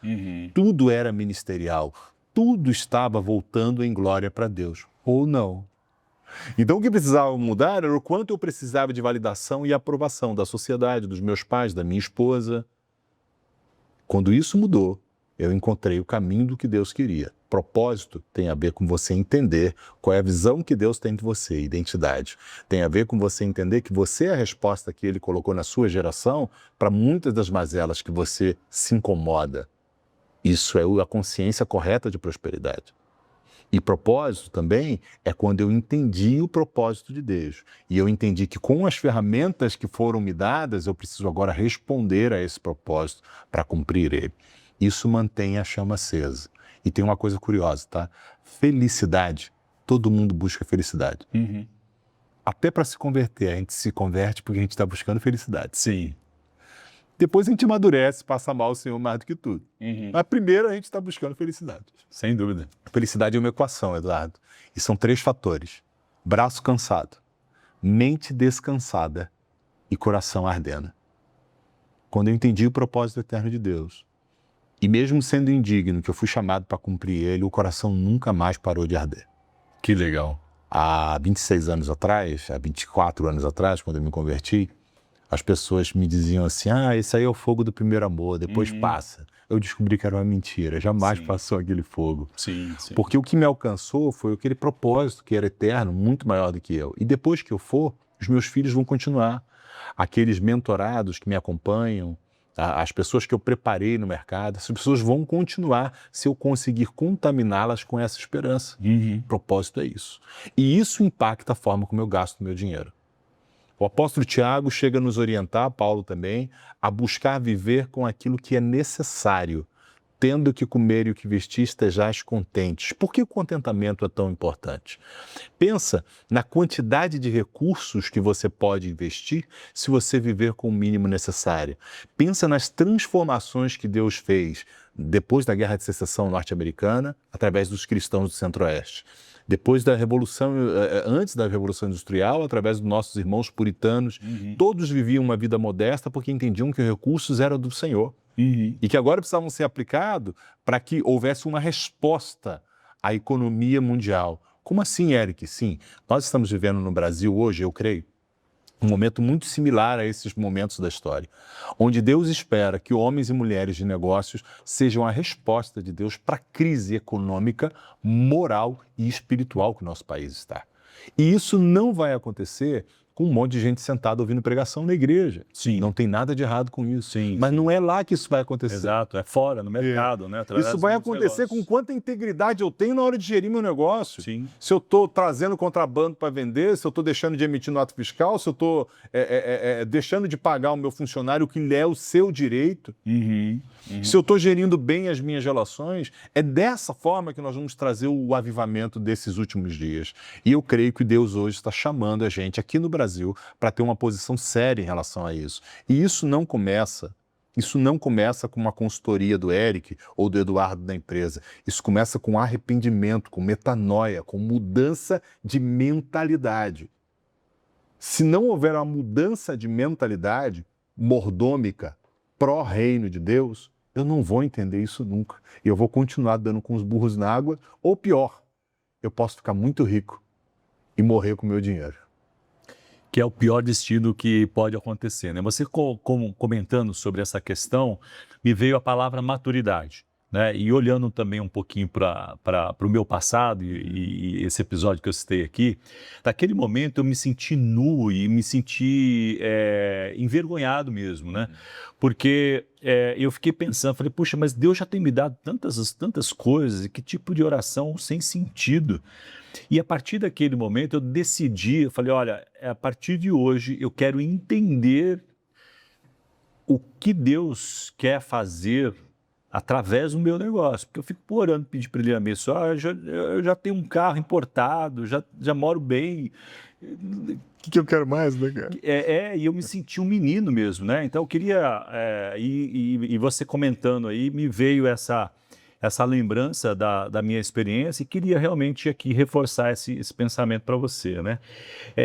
Tudo era ministerial. Tudo estava voltando em glória para Deus. Ou não. Então o que precisava mudar era o quanto eu precisava de validação e aprovação da sociedade, dos meus pais, da minha esposa. Quando isso mudou, eu encontrei o caminho do que Deus queria. Propósito tem a ver com você entender qual é a visão que Deus tem de você, identidade. Tem a ver com você entender que você é a resposta que Ele colocou na sua geração para muitas das mazelas que você se incomoda. Isso é a consciência correta de prosperidade. E propósito também é quando eu entendi o propósito de Deus. E eu entendi que com as ferramentas que foram me dadas, eu preciso agora responder a esse propósito para cumprir ele. Isso mantém a chama acesa. E tem uma coisa curiosa, tá? Felicidade. Todo mundo busca felicidade. Até para se converter, a gente se converte porque a gente está buscando felicidade. Sim. Depois a gente amadurece, passa mal o Senhor mais do que tudo. Mas primeiro a gente está buscando felicidade. Sem dúvida. Felicidade é uma equação, Eduardo. E são 3 fatores: braço cansado, mente descansada e coração ardendo. Quando eu entendi o propósito eterno de Deus, e mesmo sendo indigno, que eu fui chamado para cumprir ele, o coração nunca mais parou de arder. Que legal. Há 26 anos atrás, há 24 anos atrás, quando eu me converti, as pessoas me diziam assim: esse aí é o fogo do primeiro amor, depois passa. Eu descobri que era uma mentira, jamais passou aquele fogo. Sim. Porque o que me alcançou foi aquele propósito que era eterno, muito maior do que eu. E depois que eu for, os meus filhos vão continuar. Aqueles mentorados que me acompanham, as pessoas que eu preparei no mercado, essas pessoas vão continuar se eu conseguir contaminá-las com essa esperança. O propósito é isso. E isso impacta a forma como eu gasto o meu dinheiro. O apóstolo Tiago chega a nos orientar, Paulo também, a buscar viver com aquilo que é necessário, tendo o que comer e o que vestir, estejais contentes. Por que o contentamento é tão importante? Pensa na quantidade de recursos que você pode investir se você viver com o mínimo necessário. Pensa nas transformações que Deus fez depois da Guerra de Secessão norte-americana, através dos cristãos do Centro-Oeste. Depois da Revolução, antes da Revolução Industrial, através dos nossos irmãos puritanos, todos viviam uma vida modesta porque entendiam que os recursos eram do Senhor. E que agora precisavam ser aplicados para que houvesse uma resposta à economia mundial. Como assim, Eric? Sim, nós estamos vivendo no Brasil hoje, eu creio, um momento muito similar a esses momentos da história, onde Deus espera que homens e mulheres de negócios sejam a resposta de Deus para a crise econômica, moral e espiritual que o nosso país está. E isso não vai acontecer com um monte de gente sentada ouvindo pregação na igreja. Sim. Não tem nada de errado com isso. Sim, mas não é lá que isso vai acontecer. Exato, é fora, no mercado, né? Isso vai acontecer com quanta integridade eu tenho na hora de gerir meu negócio. Sim. Se eu estou trazendo contrabando para vender, se eu estou deixando de emitir nota fiscal, se eu estou deixando de pagar o meu funcionário o que lhe é o seu direito. Se eu estou gerindo bem as minhas relações, é dessa forma que nós vamos trazer o avivamento desses últimos dias. E eu creio que Deus hoje está chamando a gente aqui no Brasil para ter uma posição séria em relação a isso. E isso não começa com uma consultoria do Eric ou do Eduardo da empresa. Isso começa com arrependimento, com metanoia, com mudança de mentalidade. Se não houver uma mudança de mentalidade mordômica, pró-reino de Deus, eu não vou entender isso nunca. E eu vou continuar dando com os burros na água, ou pior, eu posso ficar muito rico e morrer com o meu dinheiro. Que é o pior destino que pode acontecer, né? Você comentando sobre essa questão, me veio a palavra maturidade, né? E olhando também um pouquinho para o meu passado e esse episódio que eu citei aqui, naquele momento eu me senti nu e me senti envergonhado mesmo, né? Porque eu fiquei pensando, falei, puxa, mas Deus já tem me dado tantas coisas, e que tipo de oração sem sentido. E a partir daquele momento eu decidi, eu falei, olha, a partir de hoje eu quero entender o que Deus quer fazer através do meu negócio. Porque eu fico orando, pedir para ele abençoar, eu já tenho um carro importado, já moro bem. O que eu quero mais, né, cara? E eu me senti um menino mesmo, né? Então eu queria, e você comentando aí, me veio essa lembrança da minha experiência e queria realmente aqui reforçar esse pensamento para você, né?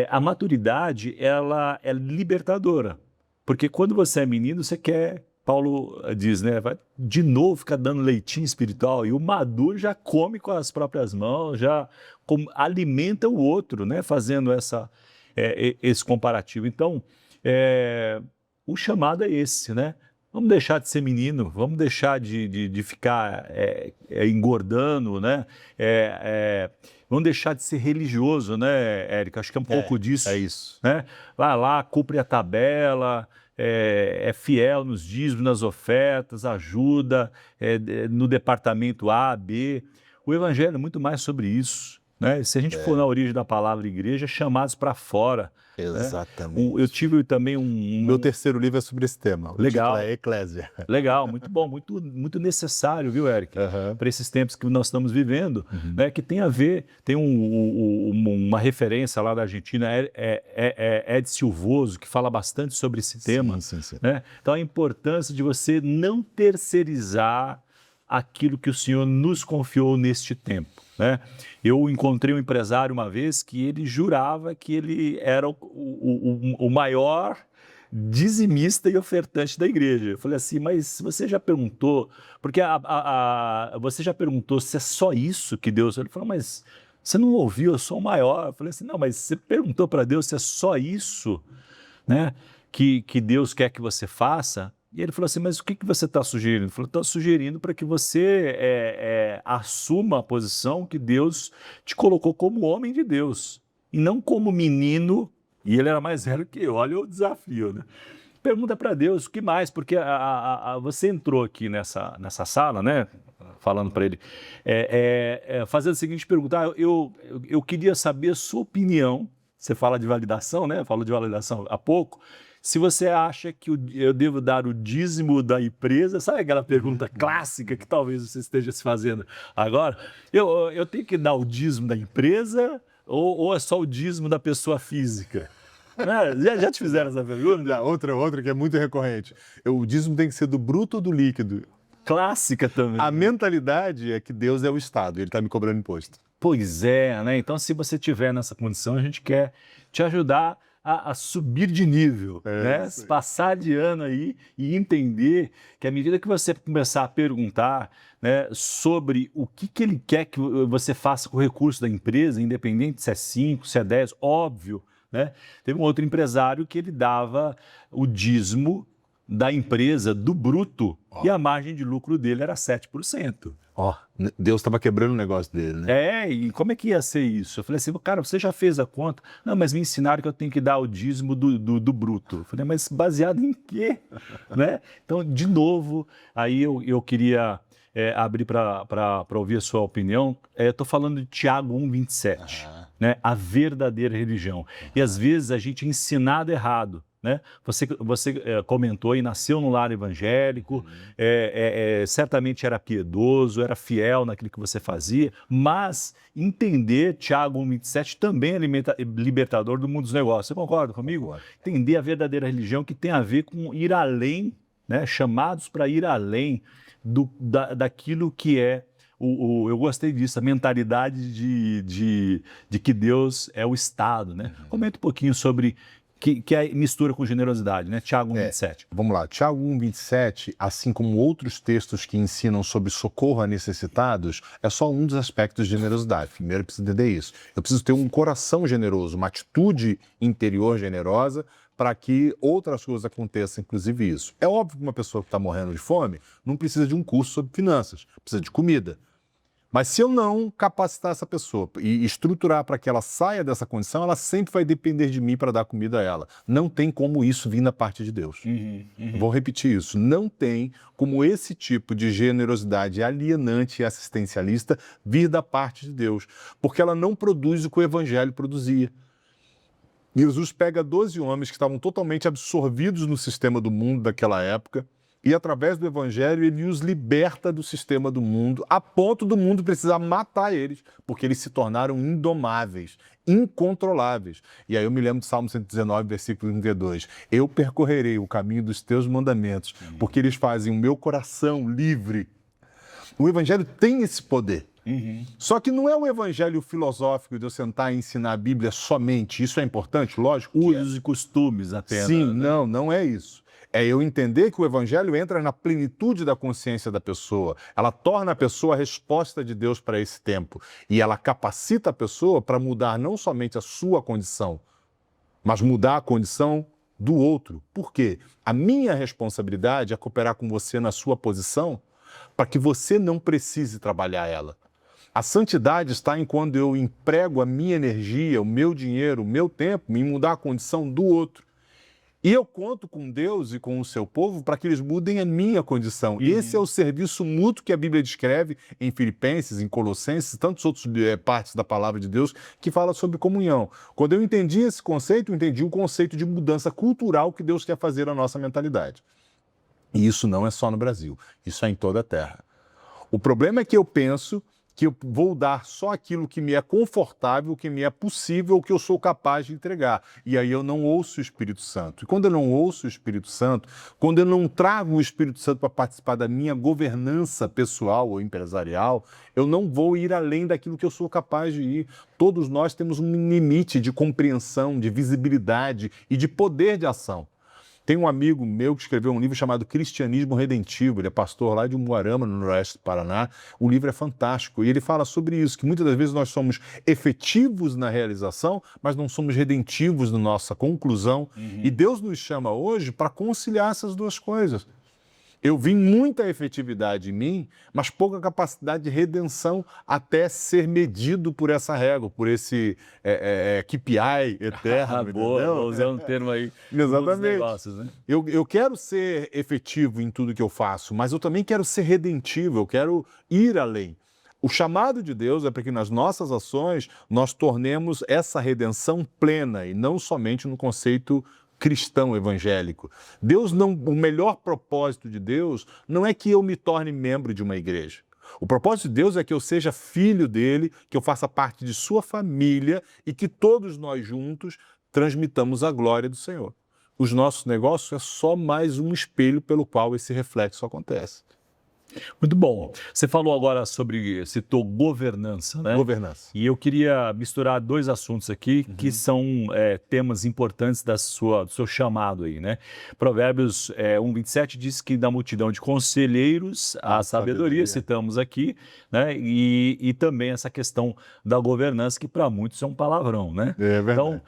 A maturidade, ela é libertadora, porque quando você é menino, você quer, Paulo diz, né? Vai de novo ficar dando leitinho espiritual, e o maduro já come com as próprias mãos, já alimenta o outro, né? Fazendo esse comparativo. Então, o chamado é esse, né? Vamos deixar de ser menino, vamos deixar de ficar engordando, né? Vamos deixar de ser religioso, né, Érica? Acho que é um pouco disso. É isso. Né? Vai lá, cumpre a tabela, é fiel nos dízimos, nas ofertas, ajuda no departamento A, B. o evangelho é muito mais sobre isso, né? Se a gente for na origem da palavra igreja, chamados para fora. Exatamente. Eu tive também Meu terceiro livro é sobre esse tema. O Legal. título é Eclésia. Legal, muito bom, muito necessário, viu, Eric? Para esses tempos que nós estamos vivendo, né, que tem a ver, tem uma referência lá da Argentina, Ed Silvoso, que fala bastante sobre esse tema. Sim. Né? Então, a importância de você não terceirizar aquilo que o Senhor nos confiou neste tempo. Né? Eu encontrei um empresário uma vez que ele jurava que ele era o maior dizimista e ofertante da igreja. Eu falei assim, mas você já perguntou, porque você já perguntou se é só isso que Deus... Ele falou, mas você não ouviu, eu sou o maior. Eu falei assim, não, mas você perguntou para Deus se é só isso, né, que Deus quer que você faça? E ele falou assim, mas o que você está sugerindo? Ele falou, estou sugerindo para que você assuma a posição que Deus te colocou como homem de Deus, e não como menino, e ele era mais velho que eu, olha o desafio, né? Pergunta para Deus, o que mais? Porque você entrou aqui nessa sala, né, falando para ele, fazendo a seguinte pergunta, eu queria saber a sua opinião, você fala de validação, né? Falou de validação há pouco. Se você acha que eu devo dar o dízimo da empresa, sabe aquela pergunta clássica que talvez você esteja se fazendo agora? Eu tenho que dar o dízimo da empresa ou é só o dízimo da pessoa física? Já te fizeram essa pergunta? Outra que é muito recorrente. O dízimo tem que ser do bruto ou do líquido? Clássica também. A mentalidade é que Deus é o Estado e ele está me cobrando imposto. Pois é, né? Então, se você estiver nessa condição, a gente quer te ajudar a subir de nível, né? Passar de ano aí e entender que à medida que você começar a perguntar, né, sobre o que ele quer que você faça com o recurso da empresa, independente se é 5, se é 10, óbvio, né? Teve um outro empresário que ele dava o dízimo da empresa do bruto e a margem de lucro dele era 7%. Deus estava quebrando o negócio dele, né? E como é que ia ser isso? Eu falei assim, cara, você já fez a conta? Não, mas me ensinaram que eu tenho que dar o dízimo do bruto. Eu falei, mas baseado em quê? Né? Então, de novo, aí eu queria abrir para ouvir a sua opinião. Estou falando de Tiago 1,27, né? A verdadeira religião. E às vezes a gente é ensinado errado. Né? Você comentou e nasceu no lar evangélico, certamente era piedoso, era fiel naquilo que você fazia, mas entender Tiago 1,27 também é libertador do mundo dos negócios. Você concorda comigo? Concordo. Entender a verdadeira religião que tem a ver com ir além, né? Chamados para ir além daquilo que é eu gostei disso, a mentalidade de que Deus é o Estado. Né? Comenta um pouquinho sobre... Que é mistura com generosidade, né? Tiago 1,27. Vamos lá. Tiago 1,27, assim como outros textos que ensinam sobre socorro a necessitados, é só um dos aspectos de generosidade. Primeiro, eu preciso entender isso. Eu preciso ter um coração generoso, uma atitude interior generosa para que outras coisas aconteçam, inclusive isso. É óbvio que uma pessoa que está morrendo de fome não precisa de um curso sobre finanças, precisa de comida. Mas se eu não capacitar essa pessoa e estruturar para que ela saia dessa condição, ela sempre vai depender de mim para dar comida a ela. Não tem como isso vir da parte de Deus. Vou repetir isso. Não tem como esse tipo de generosidade alienante e assistencialista vir da parte de Deus, porque ela não produz o que o Evangelho produzia. Jesus pega 12 homens que estavam totalmente absorvidos no sistema do mundo daquela época, e através do Evangelho ele os liberta do sistema do mundo, a ponto do mundo precisar matar eles, porque eles se tornaram indomáveis, incontroláveis. E aí eu me lembro do Salmo 119, versículo 32. Eu percorrerei o caminho dos teus mandamentos, porque eles fazem o meu coração livre. O Evangelho tem esse poder. Só que não é um evangelho filosófico de eu sentar e ensinar a Bíblia somente. Isso é importante, lógico. Usos e costumes apenas. Sim, não é isso. É eu entender que o Evangelho entra na plenitude da consciência da pessoa. Ela torna a pessoa a resposta de Deus para esse tempo. E ela capacita a pessoa para mudar não somente a sua condição, mas mudar a condição do outro. Por quê? A minha responsabilidade é cooperar com você na sua posição para que você não precise trabalhar ela. A santidade está em quando eu emprego a minha energia, o meu dinheiro, o meu tempo em mudar a condição do outro. E eu conto com Deus e com o seu povo para que eles mudem a minha condição. Esse é o serviço mútuo que a Bíblia descreve em Filipenses, em Colossenses, tantas outras partes da palavra de Deus que fala sobre comunhão. Quando eu entendi esse conceito, eu entendi o conceito de mudança cultural que Deus quer fazer na nossa mentalidade. E isso não é só no Brasil, isso é em toda a terra. O problema é que eu penso que eu vou dar só aquilo que me é confortável, que me é possível, que eu sou capaz de entregar. E aí eu não ouço o Espírito Santo. E quando eu não ouço o Espírito Santo, quando eu não trago o Espírito Santo para participar da minha governança pessoal ou empresarial, eu não vou ir além daquilo que eu sou capaz de ir. Todos nós temos um limite de compreensão, de visibilidade e de poder de ação. Tem um amigo meu que escreveu um livro chamado Cristianismo Redentivo, ele é pastor lá de Umuarama, no noroeste do Paraná. O livro é fantástico e ele fala sobre isso, que muitas das vezes nós somos efetivos na realização, mas não somos redentivos na nossa conclusão. E Deus nos chama hoje para conciliar essas duas coisas. Eu vi muita efetividade em mim, mas pouca capacidade de redenção até ser medido por essa régua, por esse KPI eterno. Boa, usando um termo aí. Exatamente. Negócios, né? Eu quero ser efetivo em tudo que eu faço, mas eu também quero ser redentivo, eu quero ir além. O chamado de Deus é para que nas nossas ações nós tornemos essa redenção plena e não somente no conceito cristão evangélico. O melhor propósito de Deus não é que eu me torne membro de uma igreja. O propósito de Deus é que eu seja filho dele, que eu faça parte de sua família e que todos nós juntos transmitamos a glória do Senhor. Os nossos negócios é só mais um espelho pelo qual esse reflexo acontece. Muito bom. Você falou agora citou governança, né? Governança. E eu queria misturar dois assuntos aqui que são temas importantes do seu chamado aí, né? Provérbios 1:27 diz que da multidão de conselheiros a sabedoria, citamos aqui, né? E também essa questão da governança, que para muitos é um palavrão, né? É verdade. Então,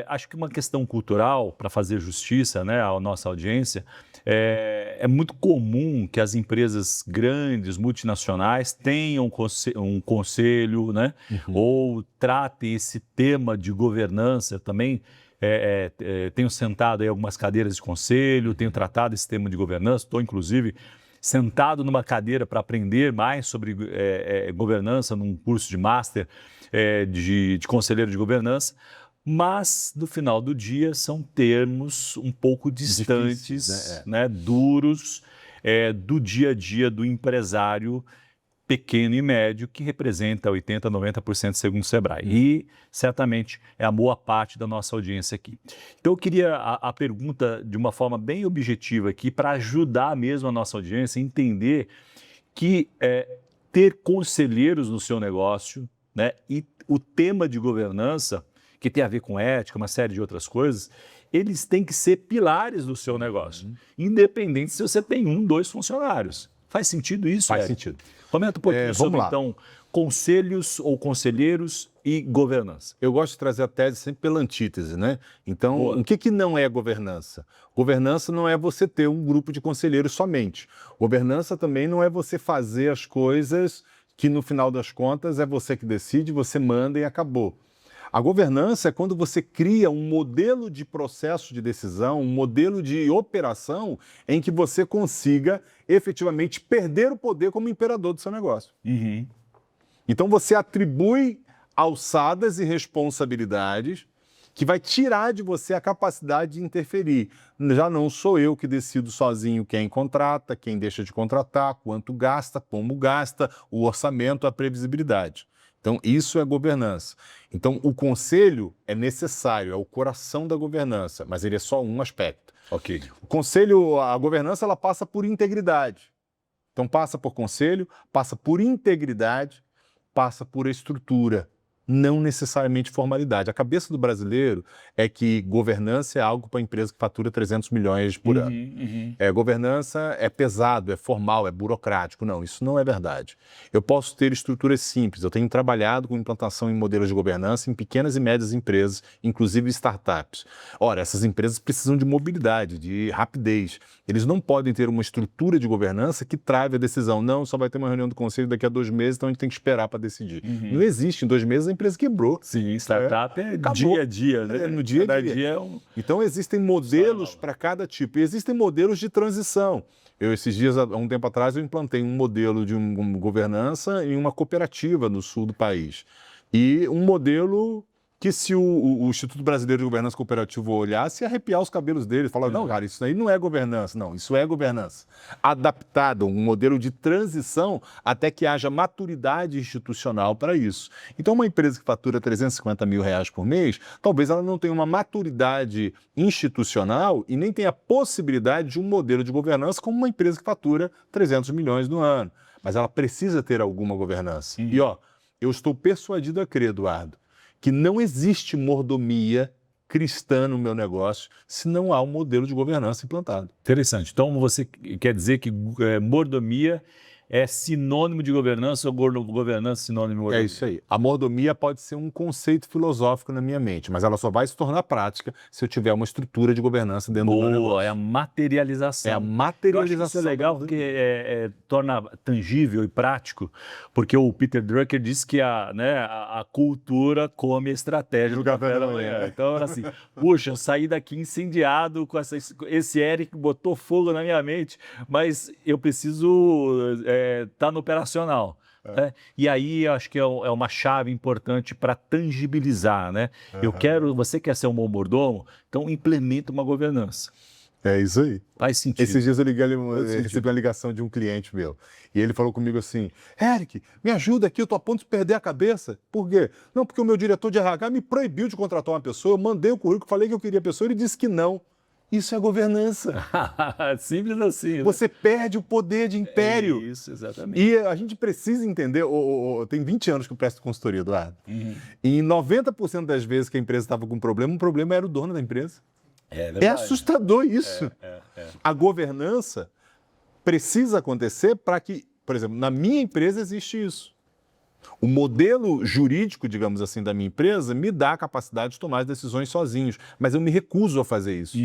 acho que uma questão cultural, para fazer justiça, né, à nossa audiência, é muito comum que as empresas grandes, multinacionais, tenham um conselho, né, ou tratem esse tema de governança. Eu também tenho sentado em algumas cadeiras de conselho, tenho tratado esse tema de governança, estou inclusive sentado numa cadeira para aprender mais sobre governança num curso de master de conselheiro de governança. Mas, no final do dia, são termos um pouco distantes, difíceis, né, duros, do dia a dia do empresário pequeno e médio, que representa 80%, 90% segundo o Sebrae. E, certamente, é a boa parte da nossa audiência aqui. Então, eu queria a pergunta de uma forma bem objetiva aqui, para ajudar mesmo a nossa audiência a entender que ter conselheiros no seu negócio, né, e o tema de governança, que tem a ver com ética, uma série de outras coisas, eles têm que ser pilares do seu negócio, independente se você tem 1, 2 funcionários. Faz sentido isso, Faz Eric? sentido. Comenta um pouquinho sobre, então, conselhos ou conselheiros e governança. Eu gosto de trazer a tese sempre pela antítese, né? Então, o que não é governança? Governança não é você ter um grupo de conselheiros somente. Governança também não é você fazer as coisas que, no final das contas, é você que decide, você manda e acabou. A governança é quando você cria um modelo de processo de decisão, um modelo de operação em que você consiga efetivamente perder o poder como imperador do seu negócio. Então você atribui alçadas e responsabilidades que vai tirar de você a capacidade de interferir. Já não sou eu que decido sozinho quem contrata, quem deixa de contratar, quanto gasta, como gasta, o orçamento, a previsibilidade. Então, isso é governança. Então, o conselho é necessário, é o coração da governança, mas ele é só um aspecto. Ok. O conselho, a governança, ela passa por integridade. Então, passa por conselho, passa por integridade, passa por estrutura, não necessariamente formalidade. A cabeça do brasileiro é que governança é algo para a empresa que fatura 300 milhões por ano. Governança é pesado, é formal, é burocrático. Não, isso não é verdade. Eu posso ter estruturas simples. Eu tenho trabalhado com implantação em modelos de governança em pequenas e médias empresas, inclusive startups. Ora, essas empresas precisam de mobilidade, de rapidez. Eles não podem ter uma estrutura de governança que trave a decisão. Não, só vai ter uma reunião do conselho daqui a 2 meses, então a gente tem que esperar para decidir. Não existe. Em 2 meses a empresa quebrou. Sim, startup é Acabou. dia a dia, né? No dia a Cada dia. dia é um... Então, existem modelos para cada tipo. E existem modelos de transição. Esses dias, há um tempo atrás, eu implantei um modelo de uma governança em uma cooperativa no sul do país. E um modelo que, se o Instituto Brasileiro de Governança Cooperativa olhasse, ia arrepiar os cabelos dele. Falar, não, cara, isso aí não é governança. Não, isso é governança. Adaptado, um modelo de transição até que haja maturidade institucional para isso. Então, uma empresa que fatura R$350 mil por mês, talvez ela não tenha uma maturidade institucional e nem tenha a possibilidade de um modelo de governança como uma empresa que fatura 300 milhões no ano. Mas ela precisa ter alguma governança. E, eu estou persuadido a crer, Eduardo, que não existe mordomia cristã no meu negócio se não há um modelo de governança implantado. Interessante. Então, você quer dizer que mordomia é sinônimo de governança ou governança sinônimo de mordomia? É isso aí. A mordomia pode ser um conceito filosófico na minha mente, mas ela só vai se tornar prática se eu tiver uma estrutura de governança dentro do meu negócio. É a materialização. É a Eu acho que materialização. isso é legal porque torna tangível e prático, porque o Peter Drucker diz que a cultura come a estratégia do café da manhã. Então, assim, puxa, eu saí daqui incendiado com esse Eric botou fogo na minha mente, mas eu preciso estar no operacional. Né? E aí eu acho que é uma chave importante para tangibilizar, né? Você quer ser um bom mordomo? Então implementa uma governança. É isso aí. Faz sentido. Esses dias eu recebi uma ligação de um cliente meu. E ele falou comigo assim, Eric, me ajuda aqui, eu tô a ponto de perder a cabeça. Por quê? Não, porque o meu diretor de RH me proibiu de contratar uma pessoa, eu mandei o currículo, falei que eu queria a pessoa, ele disse que não. Isso é governança. Simples assim. Né? Você perde o poder de império. Isso, exatamente. E a gente precisa entender, tem 20 anos que eu presto consultoria, Eduardo. E em 90% das vezes que a empresa estava com um problema era o dono da empresa. É verdade. É assustador isso. A governança precisa acontecer para que, por exemplo, na minha empresa existe isso. O modelo jurídico, digamos assim, da minha empresa me dá a capacidade de tomar as decisões sozinhos, mas eu me recuso a fazer isso.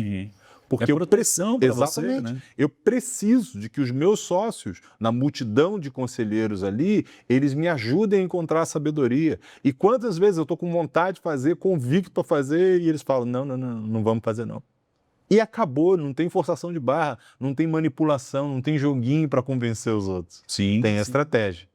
Porque é proteção para você, exatamente. né? Eu preciso de que os meus sócios, na multidão de conselheiros ali, eles me ajudem a encontrar a sabedoria. E quantas vezes eu estou com vontade de fazer, convicto a fazer, e eles falam, não vamos fazer não. E acabou, não tem forçação de barra, não tem manipulação, não tem joguinho para convencer os outros. Tem a estratégia.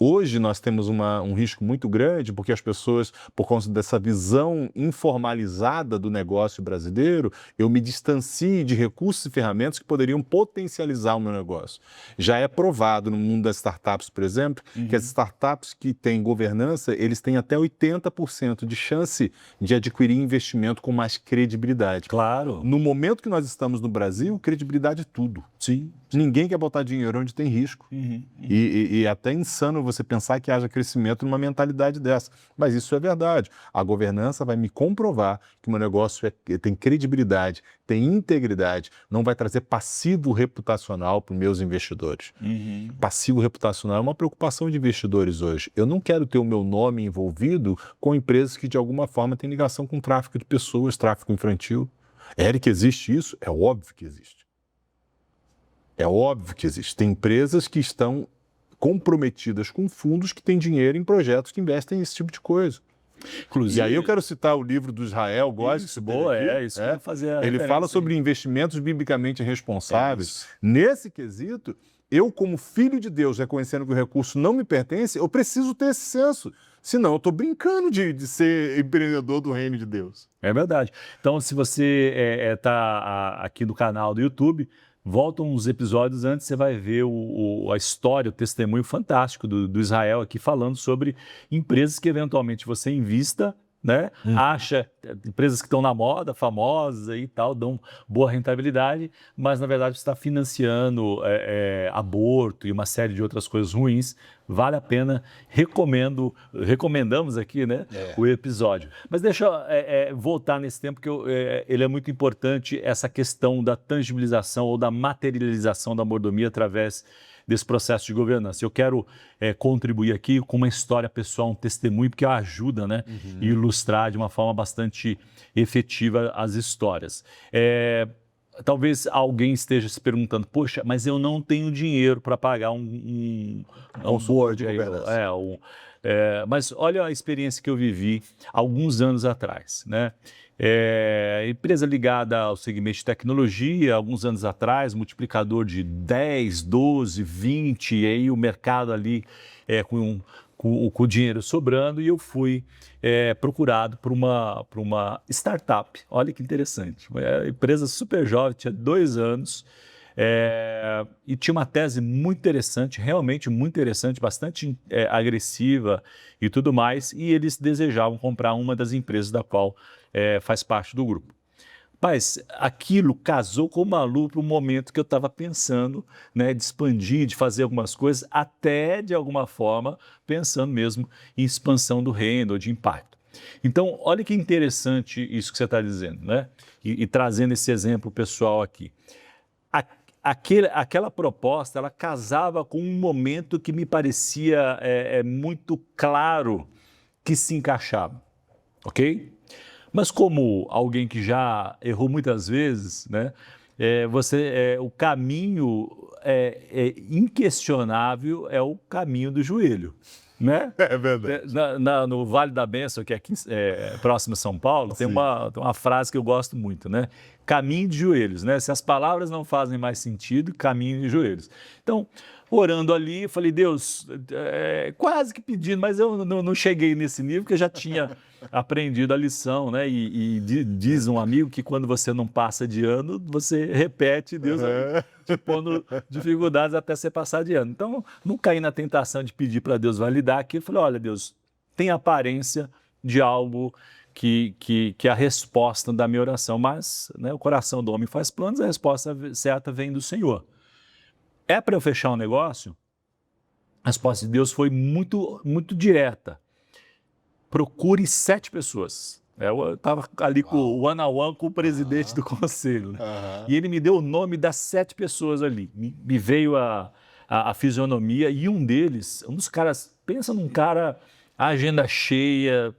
Hoje nós temos um risco muito grande porque as pessoas, por conta dessa visão informalizada do negócio brasileiro, eu me distancio de recursos e ferramentas que poderiam potencializar o meu negócio. Já é provado no mundo das startups, por exemplo, que as startups que têm governança, eles têm até 80% de chance de adquirir investimento com mais credibilidade. Claro. No momento que nós estamos no Brasil, credibilidade é tudo. Sim. Ninguém quer botar dinheiro onde tem risco. E é até insano você pensar que haja crescimento numa mentalidade dessa. Mas isso é verdade. A governança vai me comprovar que o meu negócio tem credibilidade, tem integridade, não vai trazer passivo reputacional para os meus investidores. Passivo reputacional é uma preocupação de investidores hoje. Eu não quero ter o meu nome envolvido com empresas que de alguma forma têm ligação com tráfico de pessoas, tráfico infantil. Eric, existe isso? É óbvio que existe. É óbvio que existe. Tem empresas que estão comprometidas com fundos que têm dinheiro em projetos que investem nesse tipo de coisa. Inclusive, e aí eu quero citar o livro do Israel Góes. Isso, boa, isso que eu ia fazer. Ele fala sobre investimentos biblicamente responsáveis. Nesse quesito, eu, como filho de Deus, reconhecendo que o recurso não me pertence, eu preciso ter esse senso. Senão eu estou brincando de ser empreendedor do reino de Deus. É verdade. Então, se você está aqui no canal do YouTube, volta uns episódios antes, você vai ver a história, o testemunho fantástico do Israel aqui falando sobre empresas que eventualmente você invista, né? Acha empresas que estão na moda, famosas aí e tal, dão boa rentabilidade, mas na verdade você está financiando aborto e uma série de outras coisas ruins. Vale a pena, recomendamos aqui, né, o episódio. Mas deixa eu voltar nesse tempo, que ele é muito importante, essa questão da tangibilização ou da materialização da mordomia através desse processo de governança. Eu quero contribuir aqui com uma história pessoal, um testemunho, porque ajuda, né, a ilustrar de uma forma bastante efetiva as histórias. Talvez alguém esteja se perguntando, poxa, mas eu não tenho dinheiro para pagar um board, Mas olha a experiência que eu vivi alguns anos atrás, né? Empresa ligada ao segmento de tecnologia, alguns anos atrás, multiplicador de 10, 12, 20, e aí o mercado ali com o dinheiro sobrando, e eu fui procurado por uma startup. Olha que interessante, uma empresa super jovem, tinha 2 anos, e tinha uma tese muito interessante, realmente muito interessante, bastante agressiva e tudo mais, e eles desejavam comprar uma das empresas da qual faz parte do grupo. Mas aquilo casou com o maluco para o momento que eu estava pensando, né, de expandir, de fazer algumas coisas, até de alguma forma pensando mesmo em expansão do reino ou de impacto. Então, olha que interessante isso que você está dizendo, né? E trazendo esse exemplo pessoal aqui. Aquela proposta, ela casava com um momento que me parecia muito claro que se encaixava, ok? Mas como alguém que já errou muitas vezes, né, o caminho inquestionável é o caminho do joelho, né? É verdade. No Vale da Bênção, que é aqui próximo a São Paulo, tem uma frase que eu gosto muito, né? Caminho de joelhos, né? Se as palavras não fazem mais sentido, caminho de joelhos. Então, orando ali, eu falei, Deus, quase que pedindo, mas eu não cheguei nesse nível, porque eu já tinha aprendido a lição, né? Diz um amigo que quando você não passa de ano, você repete, Deus vai te pondo dificuldades até você passar de ano. Então, não caí na tentação de pedir para Deus validar aqui. Eu falei, olha, Deus, tem aparência de algo que é a resposta da minha oração, mas, né, o coração do homem faz planos, a resposta certa vem do Senhor. É para eu fechar um negócio? A resposta de Deus foi muito, muito direta. Procure 7 pessoas. Eu estava ali com o one-on-one com o presidente do conselho, né? E ele me deu o nome das 7 pessoas ali. Me veio a fisionomia, e um dos caras, pensa num cara, a agenda cheia,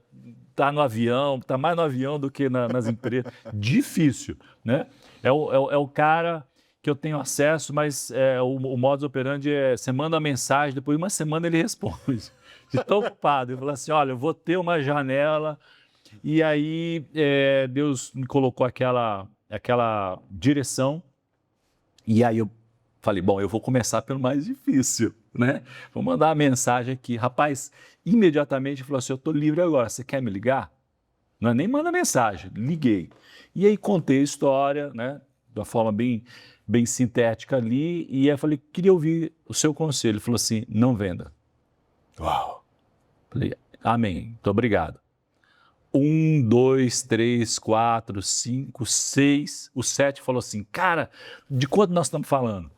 tá no avião, tá mais no avião do que nas empresas. Difícil, né? É o cara que eu tenho acesso, mas o modus operandi você manda uma mensagem, depois de uma semana ele responde. De tão ocupado. Ele falou assim, olha, eu vou ter uma janela, e aí Deus me colocou aquela direção, e aí eu falei, bom, eu vou começar pelo mais difícil, né? Vou mandar uma mensagem aqui. Rapaz, imediatamente ele falou assim, eu estou livre agora, você quer me ligar? Não é nem manda mensagem, liguei. E aí contei a história, né, de uma forma bem sintética ali, e aí eu falei, queria ouvir o seu conselho. Ele falou assim, não venda. Uau! Falei, amém, muito obrigado. 1, 2, 3, 4, 5, 6, o 7 falou assim, cara, de quanto nós estamos falando?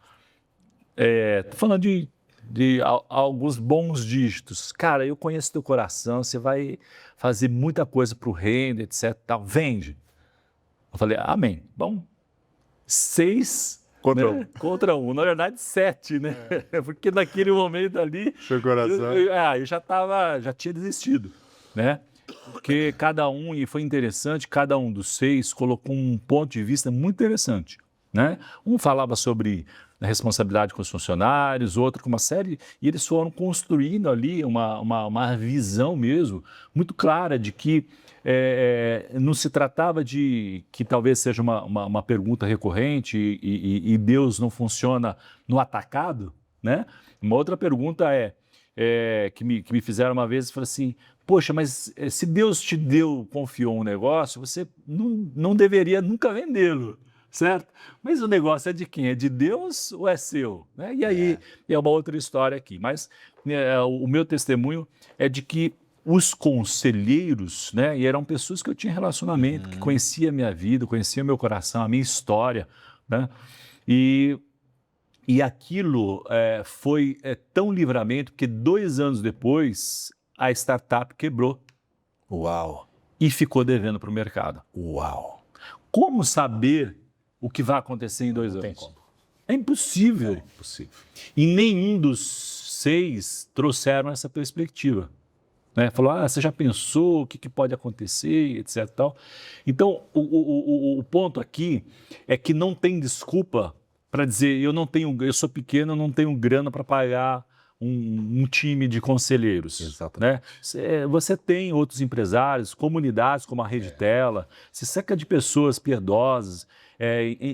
Estou falando de alguns bons dígitos. Cara, eu conheço teu coração, você vai fazer muita coisa para o reino, etc. Tal. Vende. Eu falei, amém. Bom, 6 contra 1. Na verdade, 7, né? Porque naquele momento ali... Seu coração. Eu já tinha desistido, né? Porque cada um, e foi interessante, cada um dos 6 colocou um ponto de vista muito interessante, né? Um falava sobre a responsabilidade com os funcionários, outro com uma série, e eles foram construindo ali uma visão mesmo muito clara de que não se tratava de que talvez seja uma pergunta recorrente e Deus não funciona no atacado, né? Uma outra pergunta que me fizeram uma vez, falei assim, poxa, mas se Deus confiou um negócio, você não deveria nunca vendê-lo, certo? Mas o negócio é de quem? É de Deus ou é seu? Né? E aí é uma outra história aqui. Mas o meu testemunho é de que os conselheiros, né, e eram pessoas que eu tinha relacionamento, que conheciam a minha vida, conheciam meu coração, a minha história, né? E aquilo foi tão livramento que 2 anos depois a startup quebrou. Uau! E ficou devendo para o mercado. Uau! Como saber o que vai acontecer em 2 anos? Tem como. É impossível. É impossível. E nenhum dos 6 trouxeram essa perspectiva. Né? Falou, você já pensou o que pode acontecer, etc. Tal. Então, o ponto aqui é que não tem desculpa para dizer, eu sou pequeno, eu não tenho grana para pagar um time de conselheiros. Exatamente. Né? Você tem outros empresários, comunidades como a Rede Tela, se cerca de pessoas piedosas,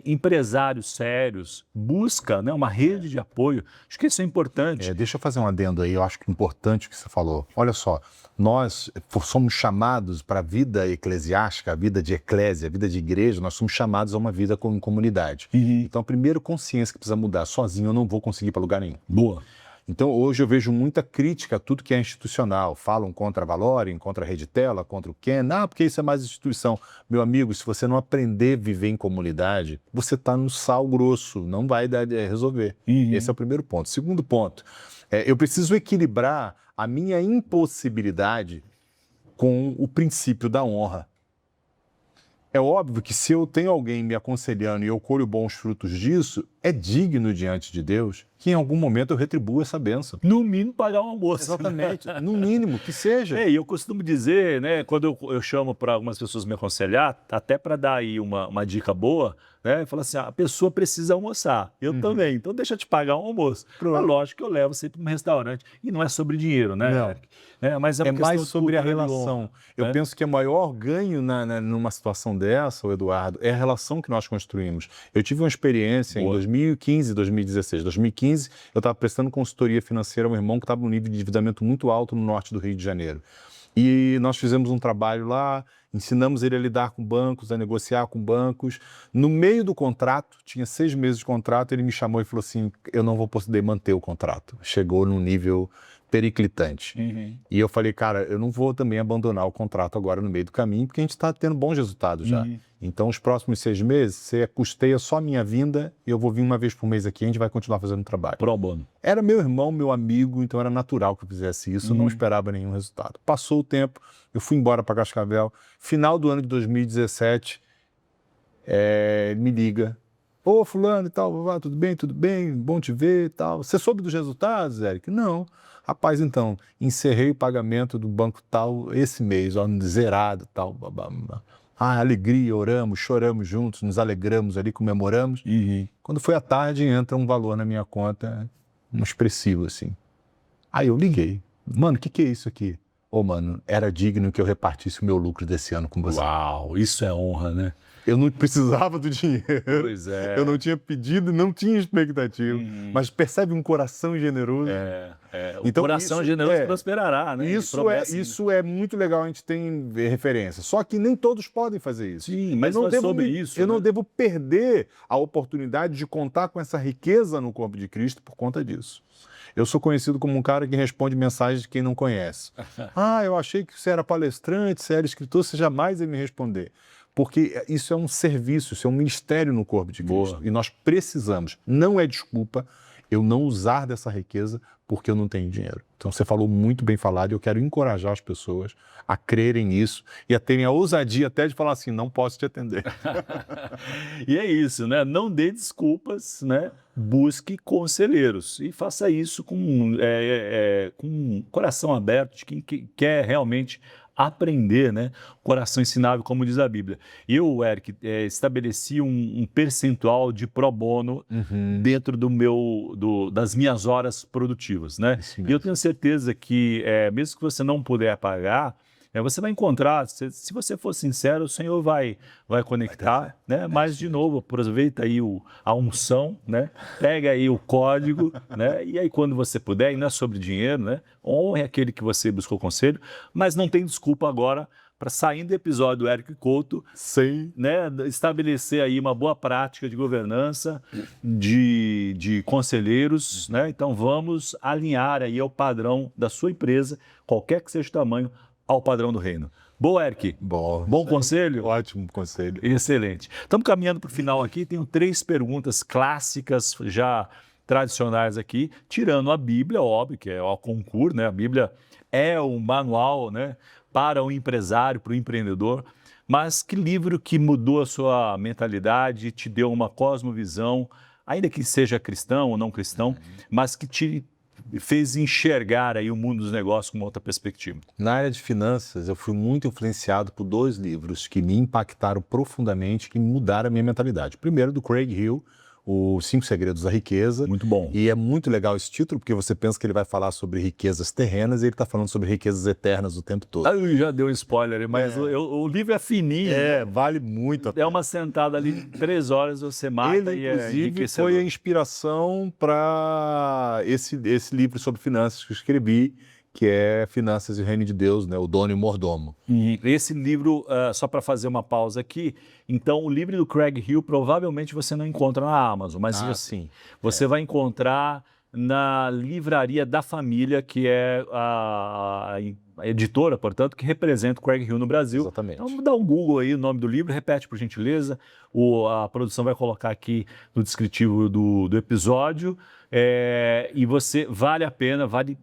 empresários sérios, busca, né, uma rede de apoio. Acho que isso é importante. Deixa eu fazer um adendo aí, eu acho que é importante o que você falou. Olha só, nós somos chamados para a vida eclesiástica, a vida de eclésia, a vida de igreja, nós somos chamados a uma vida em comunidade. Então, primeiro, consciência que precisa mudar. Sozinho eu não vou conseguir para lugar nenhum. Boa. Então, hoje eu vejo muita crítica a tudo que é institucional. Falam contra a Valorem, contra a Rede Tela, contra o Ken. Porque isso é mais instituição. Meu amigo, se você não aprender a viver em comunidade, você está no sal grosso, não vai resolver. Esse é o primeiro ponto. Segundo ponto, eu preciso equilibrar a minha impossibilidade com o princípio da honra. É óbvio que se eu tenho alguém me aconselhando e eu colho bons frutos disso, é digno diante de Deus que em algum momento eu retribua essa bênção. No mínimo pagar um almoço. Exatamente, no mínimo, que seja. E eu costumo dizer, né, quando eu chamo para algumas pessoas me aconselhar, até para dar aí uma dica boa, né, fala assim, a pessoa precisa almoçar, eu também, então deixa eu te pagar um almoço. Mas lógico que eu levo sempre para um restaurante, e não é sobre dinheiro, né? Não. Mas é mais sobre a relação. Eu penso que o maior ganho numa situação dessa, Eduardo, é a relação que nós construímos. Eu tive uma experiência em 2015, 2016. 2015, eu estava prestando consultoria financeira a um irmão que estava num nível de endividamento muito alto no norte do Rio de Janeiro. E nós fizemos um trabalho lá, ensinamos ele a lidar com bancos, a negociar com bancos. No meio do contrato, tinha 6 meses de contrato, ele me chamou e falou assim, eu não vou poder manter o contrato. Chegou num nível periclitante. E eu falei, cara, eu não vou também abandonar o contrato agora no meio do caminho, porque a gente está tendo bons resultados já. Então, os próximos 6 meses, você custeia só a minha vinda e eu vou vir uma vez por mês aqui e a gente vai continuar fazendo o trabalho. Pro bono. Era meu irmão, meu amigo, então era natural que eu fizesse isso, eu não esperava nenhum resultado. Passou o tempo, eu fui embora para Cascavel. Final do ano de 2017, me liga. Ô, fulano e tal, tudo bem, bom te ver e tal. Você soube dos resultados, Eric? Não. Rapaz, então, encerrei o pagamento do banco tal esse mês, zerado e tal. Alegria, oramos, choramos juntos, nos alegramos ali, comemoramos. Quando foi à tarde, entra um valor na minha conta, expressivo assim. Aí eu liguei. Mano, o que é isso aqui? Mano, era digno que eu repartisse o meu lucro desse ano com você. Uau, isso é honra, né? Eu não precisava do dinheiro. Pois é. Eu não tinha pedido, não tinha expectativa. Mas percebe um coração generoso? O então, coração generoso prosperará, né? Isso é muito legal, a gente tem referência. Só que nem todos podem fazer isso. Sim, mas não é sobre isso. Eu não devo perder a oportunidade de contar com essa riqueza no corpo de Cristo por conta disso. Eu sou conhecido como um cara que responde mensagens de quem não conhece. Eu achei que você era palestrante, você era escritor, você jamais ia me responder. Porque isso é um serviço, isso é um ministério no corpo de Cristo. E nós precisamos, não é desculpa, eu não usar dessa riqueza porque eu não tenho dinheiro. Então você falou muito bem falado e eu quero encorajar as pessoas a crerem nisso e a terem a ousadia até de falar assim, não posso te atender. E é isso, né? Não dê desculpas, né? Busque conselheiros e faça isso com um coração aberto de quem quer realmente aprender, né? Coração ensinável, como diz a Bíblia. Eu, Eric, estabeleci um percentual de pro bono dentro das minhas horas produtivas, né? E eu tenho certeza que, mesmo que você não puder pagar, você vai encontrar, se você for sincero, o Senhor vai conectar, né? Mas, de novo, aproveita aí a unção, né? Pega aí o código, né? E aí, quando você puder, e não é sobre dinheiro, né? Honre aquele que você buscou conselho, mas não tem desculpa agora para, saindo do episódio do Eric Couto, né? Estabelecer aí uma boa prática de governança, de conselheiros, né? Então, vamos alinhar aí ao padrão da sua empresa, qualquer que seja o tamanho, ao padrão do reino. Boa, Eric? Bom conselho? Ótimo conselho. Excelente. Estamos caminhando para o final aqui, tenho 3 perguntas clássicas, já tradicionais aqui, tirando a Bíblia, óbvio, que é o concurso, né? A Bíblia é um manual, né, para o empresário, para o empreendedor, mas que livro que mudou a sua mentalidade, te deu uma cosmovisão, ainda que seja cristão ou não cristão, mas que te fez enxergar aí o mundo dos negócios com uma outra perspectiva? Na área de finanças, eu fui muito influenciado por 2 livros que me impactaram profundamente, que mudaram a minha mentalidade. Primeiro, do Craig Hill, Os 5 Segredos da Riqueza. Muito bom. E é muito legal esse título, porque você pensa que ele vai falar sobre riquezas terrenas e ele está falando sobre riquezas eternas o tempo todo. Já deu um spoiler, mas o livro é fininho. Vale muito a pena. É uma sentada ali, 3 horas você mata Ele, e é inclusive, enriquecedor. foi a inspiração para esse livro sobre finanças que eu escrevi, que é Finanças e o Reino de Deus, né? O Dono e o Mordomo. Esse livro, só para fazer uma pausa aqui, então o livro do Craig Hill provavelmente você não encontra na Amazon, mas Sim. você vai encontrar na Livraria da Família, que é a editora, portanto, que representa o Craig Hill no Brasil. Exatamente. Então dá um Google aí, o nome do livro, repete por gentileza, a produção vai colocar aqui no descritivo do episódio, e você, vale a pena, vale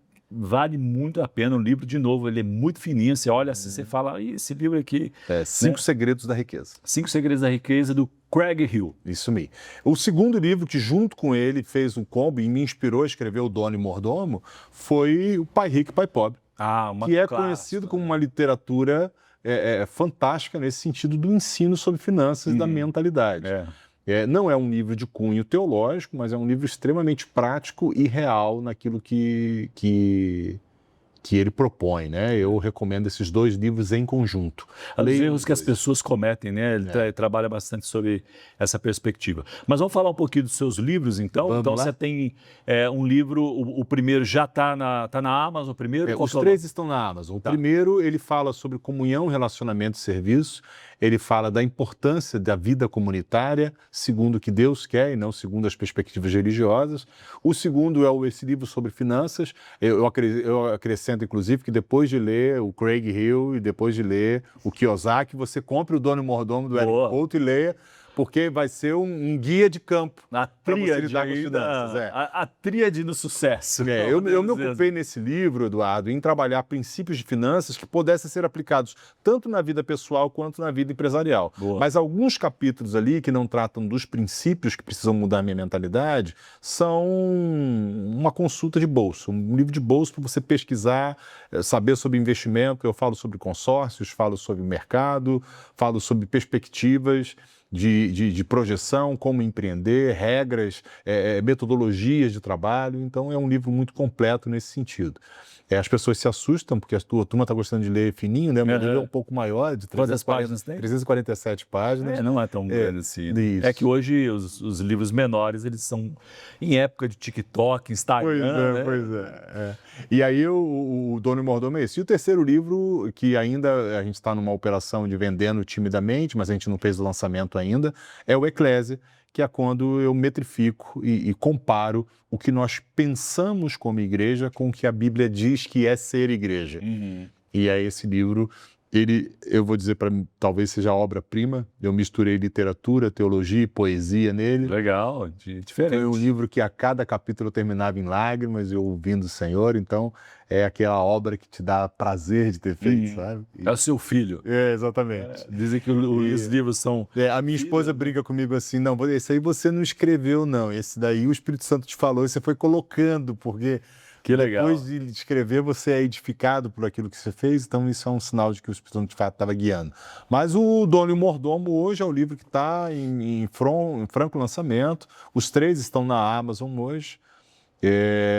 muito a pena o livro, de novo, ele é muito fininho, você olha assim, você fala, esse livro aqui... 5 Segredos da Riqueza. 5 Segredos da Riqueza, do Craig Hill. Isso mesmo. O segundo livro que junto com ele fez um combo e me inspirou a escrever O Dono e Mordomo foi o Pai Rico e Pai Pobre, que é conhecido como uma literatura fantástica nesse sentido do ensino sobre finanças e da mentalidade. Não é um livro de cunho teológico, mas é um livro extremamente prático e real naquilo que ele propõe, né? Eu recomendo esses 2 livros em conjunto. Os erros que as pessoas cometem, né? Ele trabalha bastante sobre essa perspectiva. Mas vamos falar um pouquinho dos seus livros, então? Vamos então lá? você tem um livro, o primeiro já está na Amazon, o primeiro? Os 3 estão na Amazon. O primeiro, ele fala sobre comunhão, relacionamento e serviço. Ele fala da importância da vida comunitária, segundo o que Deus quer e não segundo as perspectivas religiosas. O segundo é esse livro sobre finanças. Eu acrescento, inclusive, que depois de ler o Craig Hill e depois de ler o Kiyosaki, você compre o Dono e Mordomo do Eric Couto e leia, porque vai ser um guia de campo para você lidar com as finanças. A tríade do sucesso. Eu me ocupei nesse livro, Eduardo, em trabalhar princípios de finanças que pudessem ser aplicados tanto na vida pessoal quanto na vida empresarial. Mas alguns capítulos ali que não tratam dos princípios que precisam mudar a minha mentalidade são uma consulta de bolso, um livro de bolso para você pesquisar, saber sobre investimento. Eu falo sobre consórcios, falo sobre mercado, falo sobre perspectivas de projeção, como empreender, regras, metodologias de trabalho. Então, é um livro muito completo nesse sentido. As pessoas se assustam, porque a tua turma está gostando de ler fininho, né? O meu livro é um pouco maior, de Quantas páginas tem? 347 páginas. Não é tão grande assim. Isso. É que hoje os livros menores, eles são em época de TikTok, Instagram, Pois é. E aí o Dono e Mordomo é esse. E o terceiro livro, que ainda a gente está numa operação de vendendo timidamente, mas a gente não fez o lançamento ainda, é o Eclésia, que é quando eu metrifico e comparo o que nós pensamos como igreja com o que a Bíblia diz que é ser igreja. E aí esse livro, eu vou dizer para mim, talvez seja a obra-prima. Eu misturei literatura, teologia e poesia nele. Legal, diferente. Foi um livro que a cada capítulo eu terminava em lágrimas, eu ouvindo o Senhor. Então, é aquela obra que te dá prazer de ter feito, sabe? É o seu filho. Exatamente. Dizem que os livros são... A minha esposa brinca comigo assim, não, esse aí você não escreveu, não. Esse daí o Espírito Santo te falou, e você foi colocando, porque... Que legal. Depois de escrever, você é edificado por aquilo que você fez, então isso é um sinal de que o Espírito Santo de fato estava guiando. Mas o Dono e o Mordomo hoje é o livro que está em franco lançamento. Os 3 estão na Amazon hoje.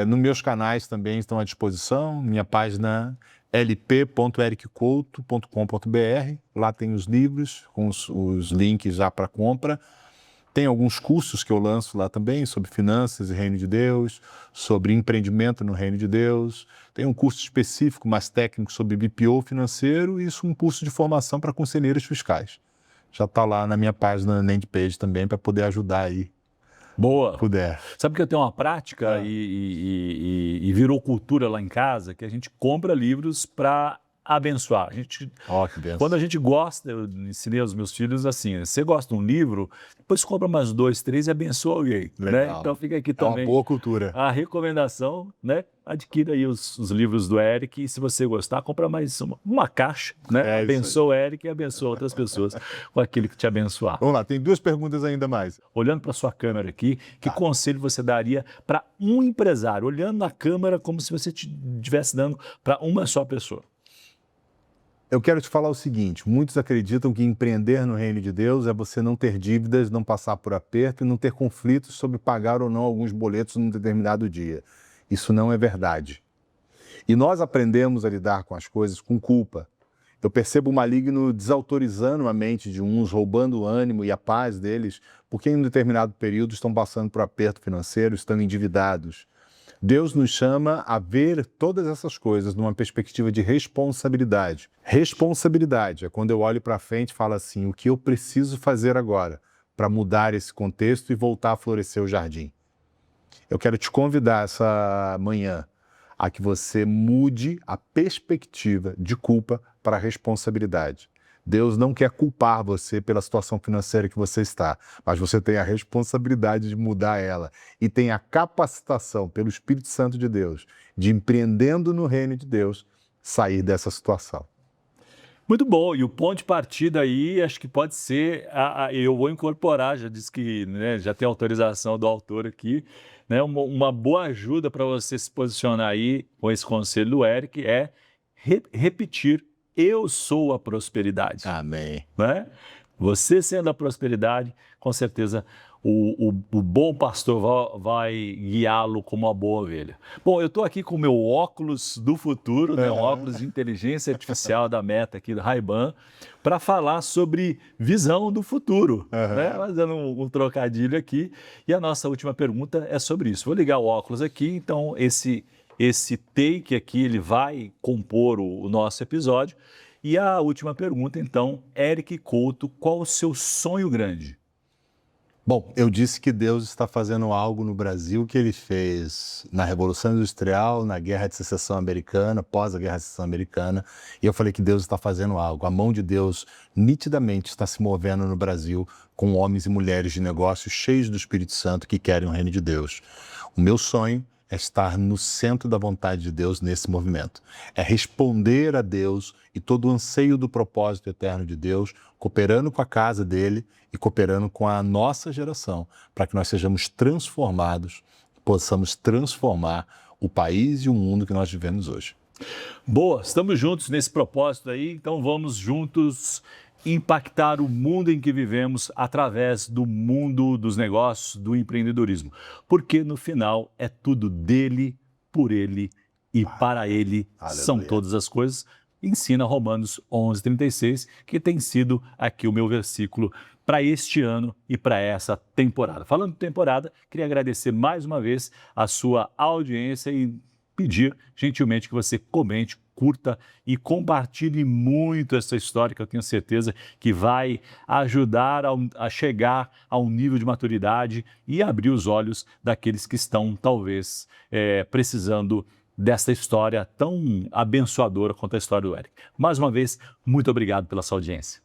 Nos meus canais também estão à disposição. Minha página lp.ericouto.com.br. Lá tem os livros com os links já para compra. Tem alguns cursos que eu lanço lá também sobre finanças e reino de Deus, sobre empreendimento no reino de Deus. Tem um curso específico, mais técnico, sobre BPO financeiro e um curso de formação para conselheiros fiscais. Já está lá na minha página landing page também para poder ajudar aí. Boa. Puder. Sabe que eu tenho uma prática e virou cultura lá em casa, que a gente compra livros para abençoar. Que benção. Quando a gente gosta, eu ensinei aos meus filhos assim, você gosta de um livro, depois compra mais 2, 3 e abençoa alguém. Né? Então fica aqui também. É uma boa cultura. A recomendação, né? Adquira aí os livros do Eric e se você gostar, compra mais uma caixa, né? Abençoa o Eric e abençoa outras pessoas com aquele que te abençoar. Vamos lá, tem 2 perguntas ainda mais. Olhando para sua câmera aqui, que conselho você daria para um empresário? Olhando na câmera como se você estivesse dando para uma só pessoa. Eu quero te falar o seguinte, muitos acreditam que empreender no reino de Deus é você não ter dívidas, não passar por aperto e não ter conflitos sobre pagar ou não alguns boletos num determinado dia. Isso não é verdade. E nós aprendemos a lidar com as coisas com culpa. Eu percebo o maligno desautorizando a mente de uns, roubando o ânimo e a paz deles, porque em um determinado período estão passando por aperto financeiro, estão endividados. Deus nos chama a ver todas essas coisas numa perspectiva de responsabilidade. Responsabilidade é quando eu olho para frente e falo assim, o que eu preciso fazer agora para mudar esse contexto e voltar a florescer o jardim. Eu quero te convidar essa manhã a que você mude a perspectiva de culpa para a responsabilidade. Deus não quer culpar você pela situação financeira que você está, mas você tem a responsabilidade de mudar ela e tem a capacitação pelo Espírito Santo de Deus de, empreendendo no reino de Deus, sair dessa situação. Muito bom, e o ponto de partida aí, acho que pode ser, eu vou incorporar, já disse que, né, já tem autorização do autor aqui, né, uma boa ajuda para você se posicionar aí com esse conselho do Eric é repetir, eu sou a prosperidade. Amém. Né? Você sendo a prosperidade, com certeza o bom pastor vai guiá-lo como uma boa ovelha. Bom, eu estou aqui com o meu óculos do futuro, né? Um óculos de inteligência artificial da Meta aqui do Ray-Ban, para falar sobre visão do futuro, né? Fazendo um trocadilho aqui. E a nossa última pergunta é sobre isso. Vou ligar o óculos aqui, então esse take aqui ele vai compor o nosso episódio. E a última pergunta, então, Eric Couto, qual o seu sonho grande? Bom, eu disse que Deus está fazendo algo no Brasil que ele fez na Revolução Industrial, na Guerra de Secessão Americana, pós a Guerra de Secessão Americana, e eu falei que Deus está fazendo algo. A mão de Deus nitidamente está se movendo no Brasil com homens e mulheres de negócios cheios do Espírito Santo que querem o reino de Deus. O meu sonho é estar no centro da vontade de Deus nesse movimento. É responder a Deus e todo o anseio do propósito eterno de Deus, cooperando com a casa dele e cooperando com a nossa geração, para que nós sejamos transformados, possamos transformar o país e o mundo que nós vivemos hoje. Boa, estamos juntos nesse propósito aí, então vamos juntos impactar o mundo em que vivemos através do mundo dos negócios, do empreendedorismo. Porque no final é tudo dele, por ele e para ele são todas as coisas. Ensina Romanos 11:36, que tem sido aqui o meu versículo para este ano e para essa temporada. Falando de temporada, queria agradecer mais uma vez a sua audiência e pedir gentilmente que você comente, curta e compartilhe muito essa história que eu tenho certeza que vai ajudar a chegar a um nível de maturidade e abrir os olhos daqueles que estão talvez precisando dessa história tão abençoadora quanto a história do Eric. Mais uma vez, muito obrigado pela sua audiência.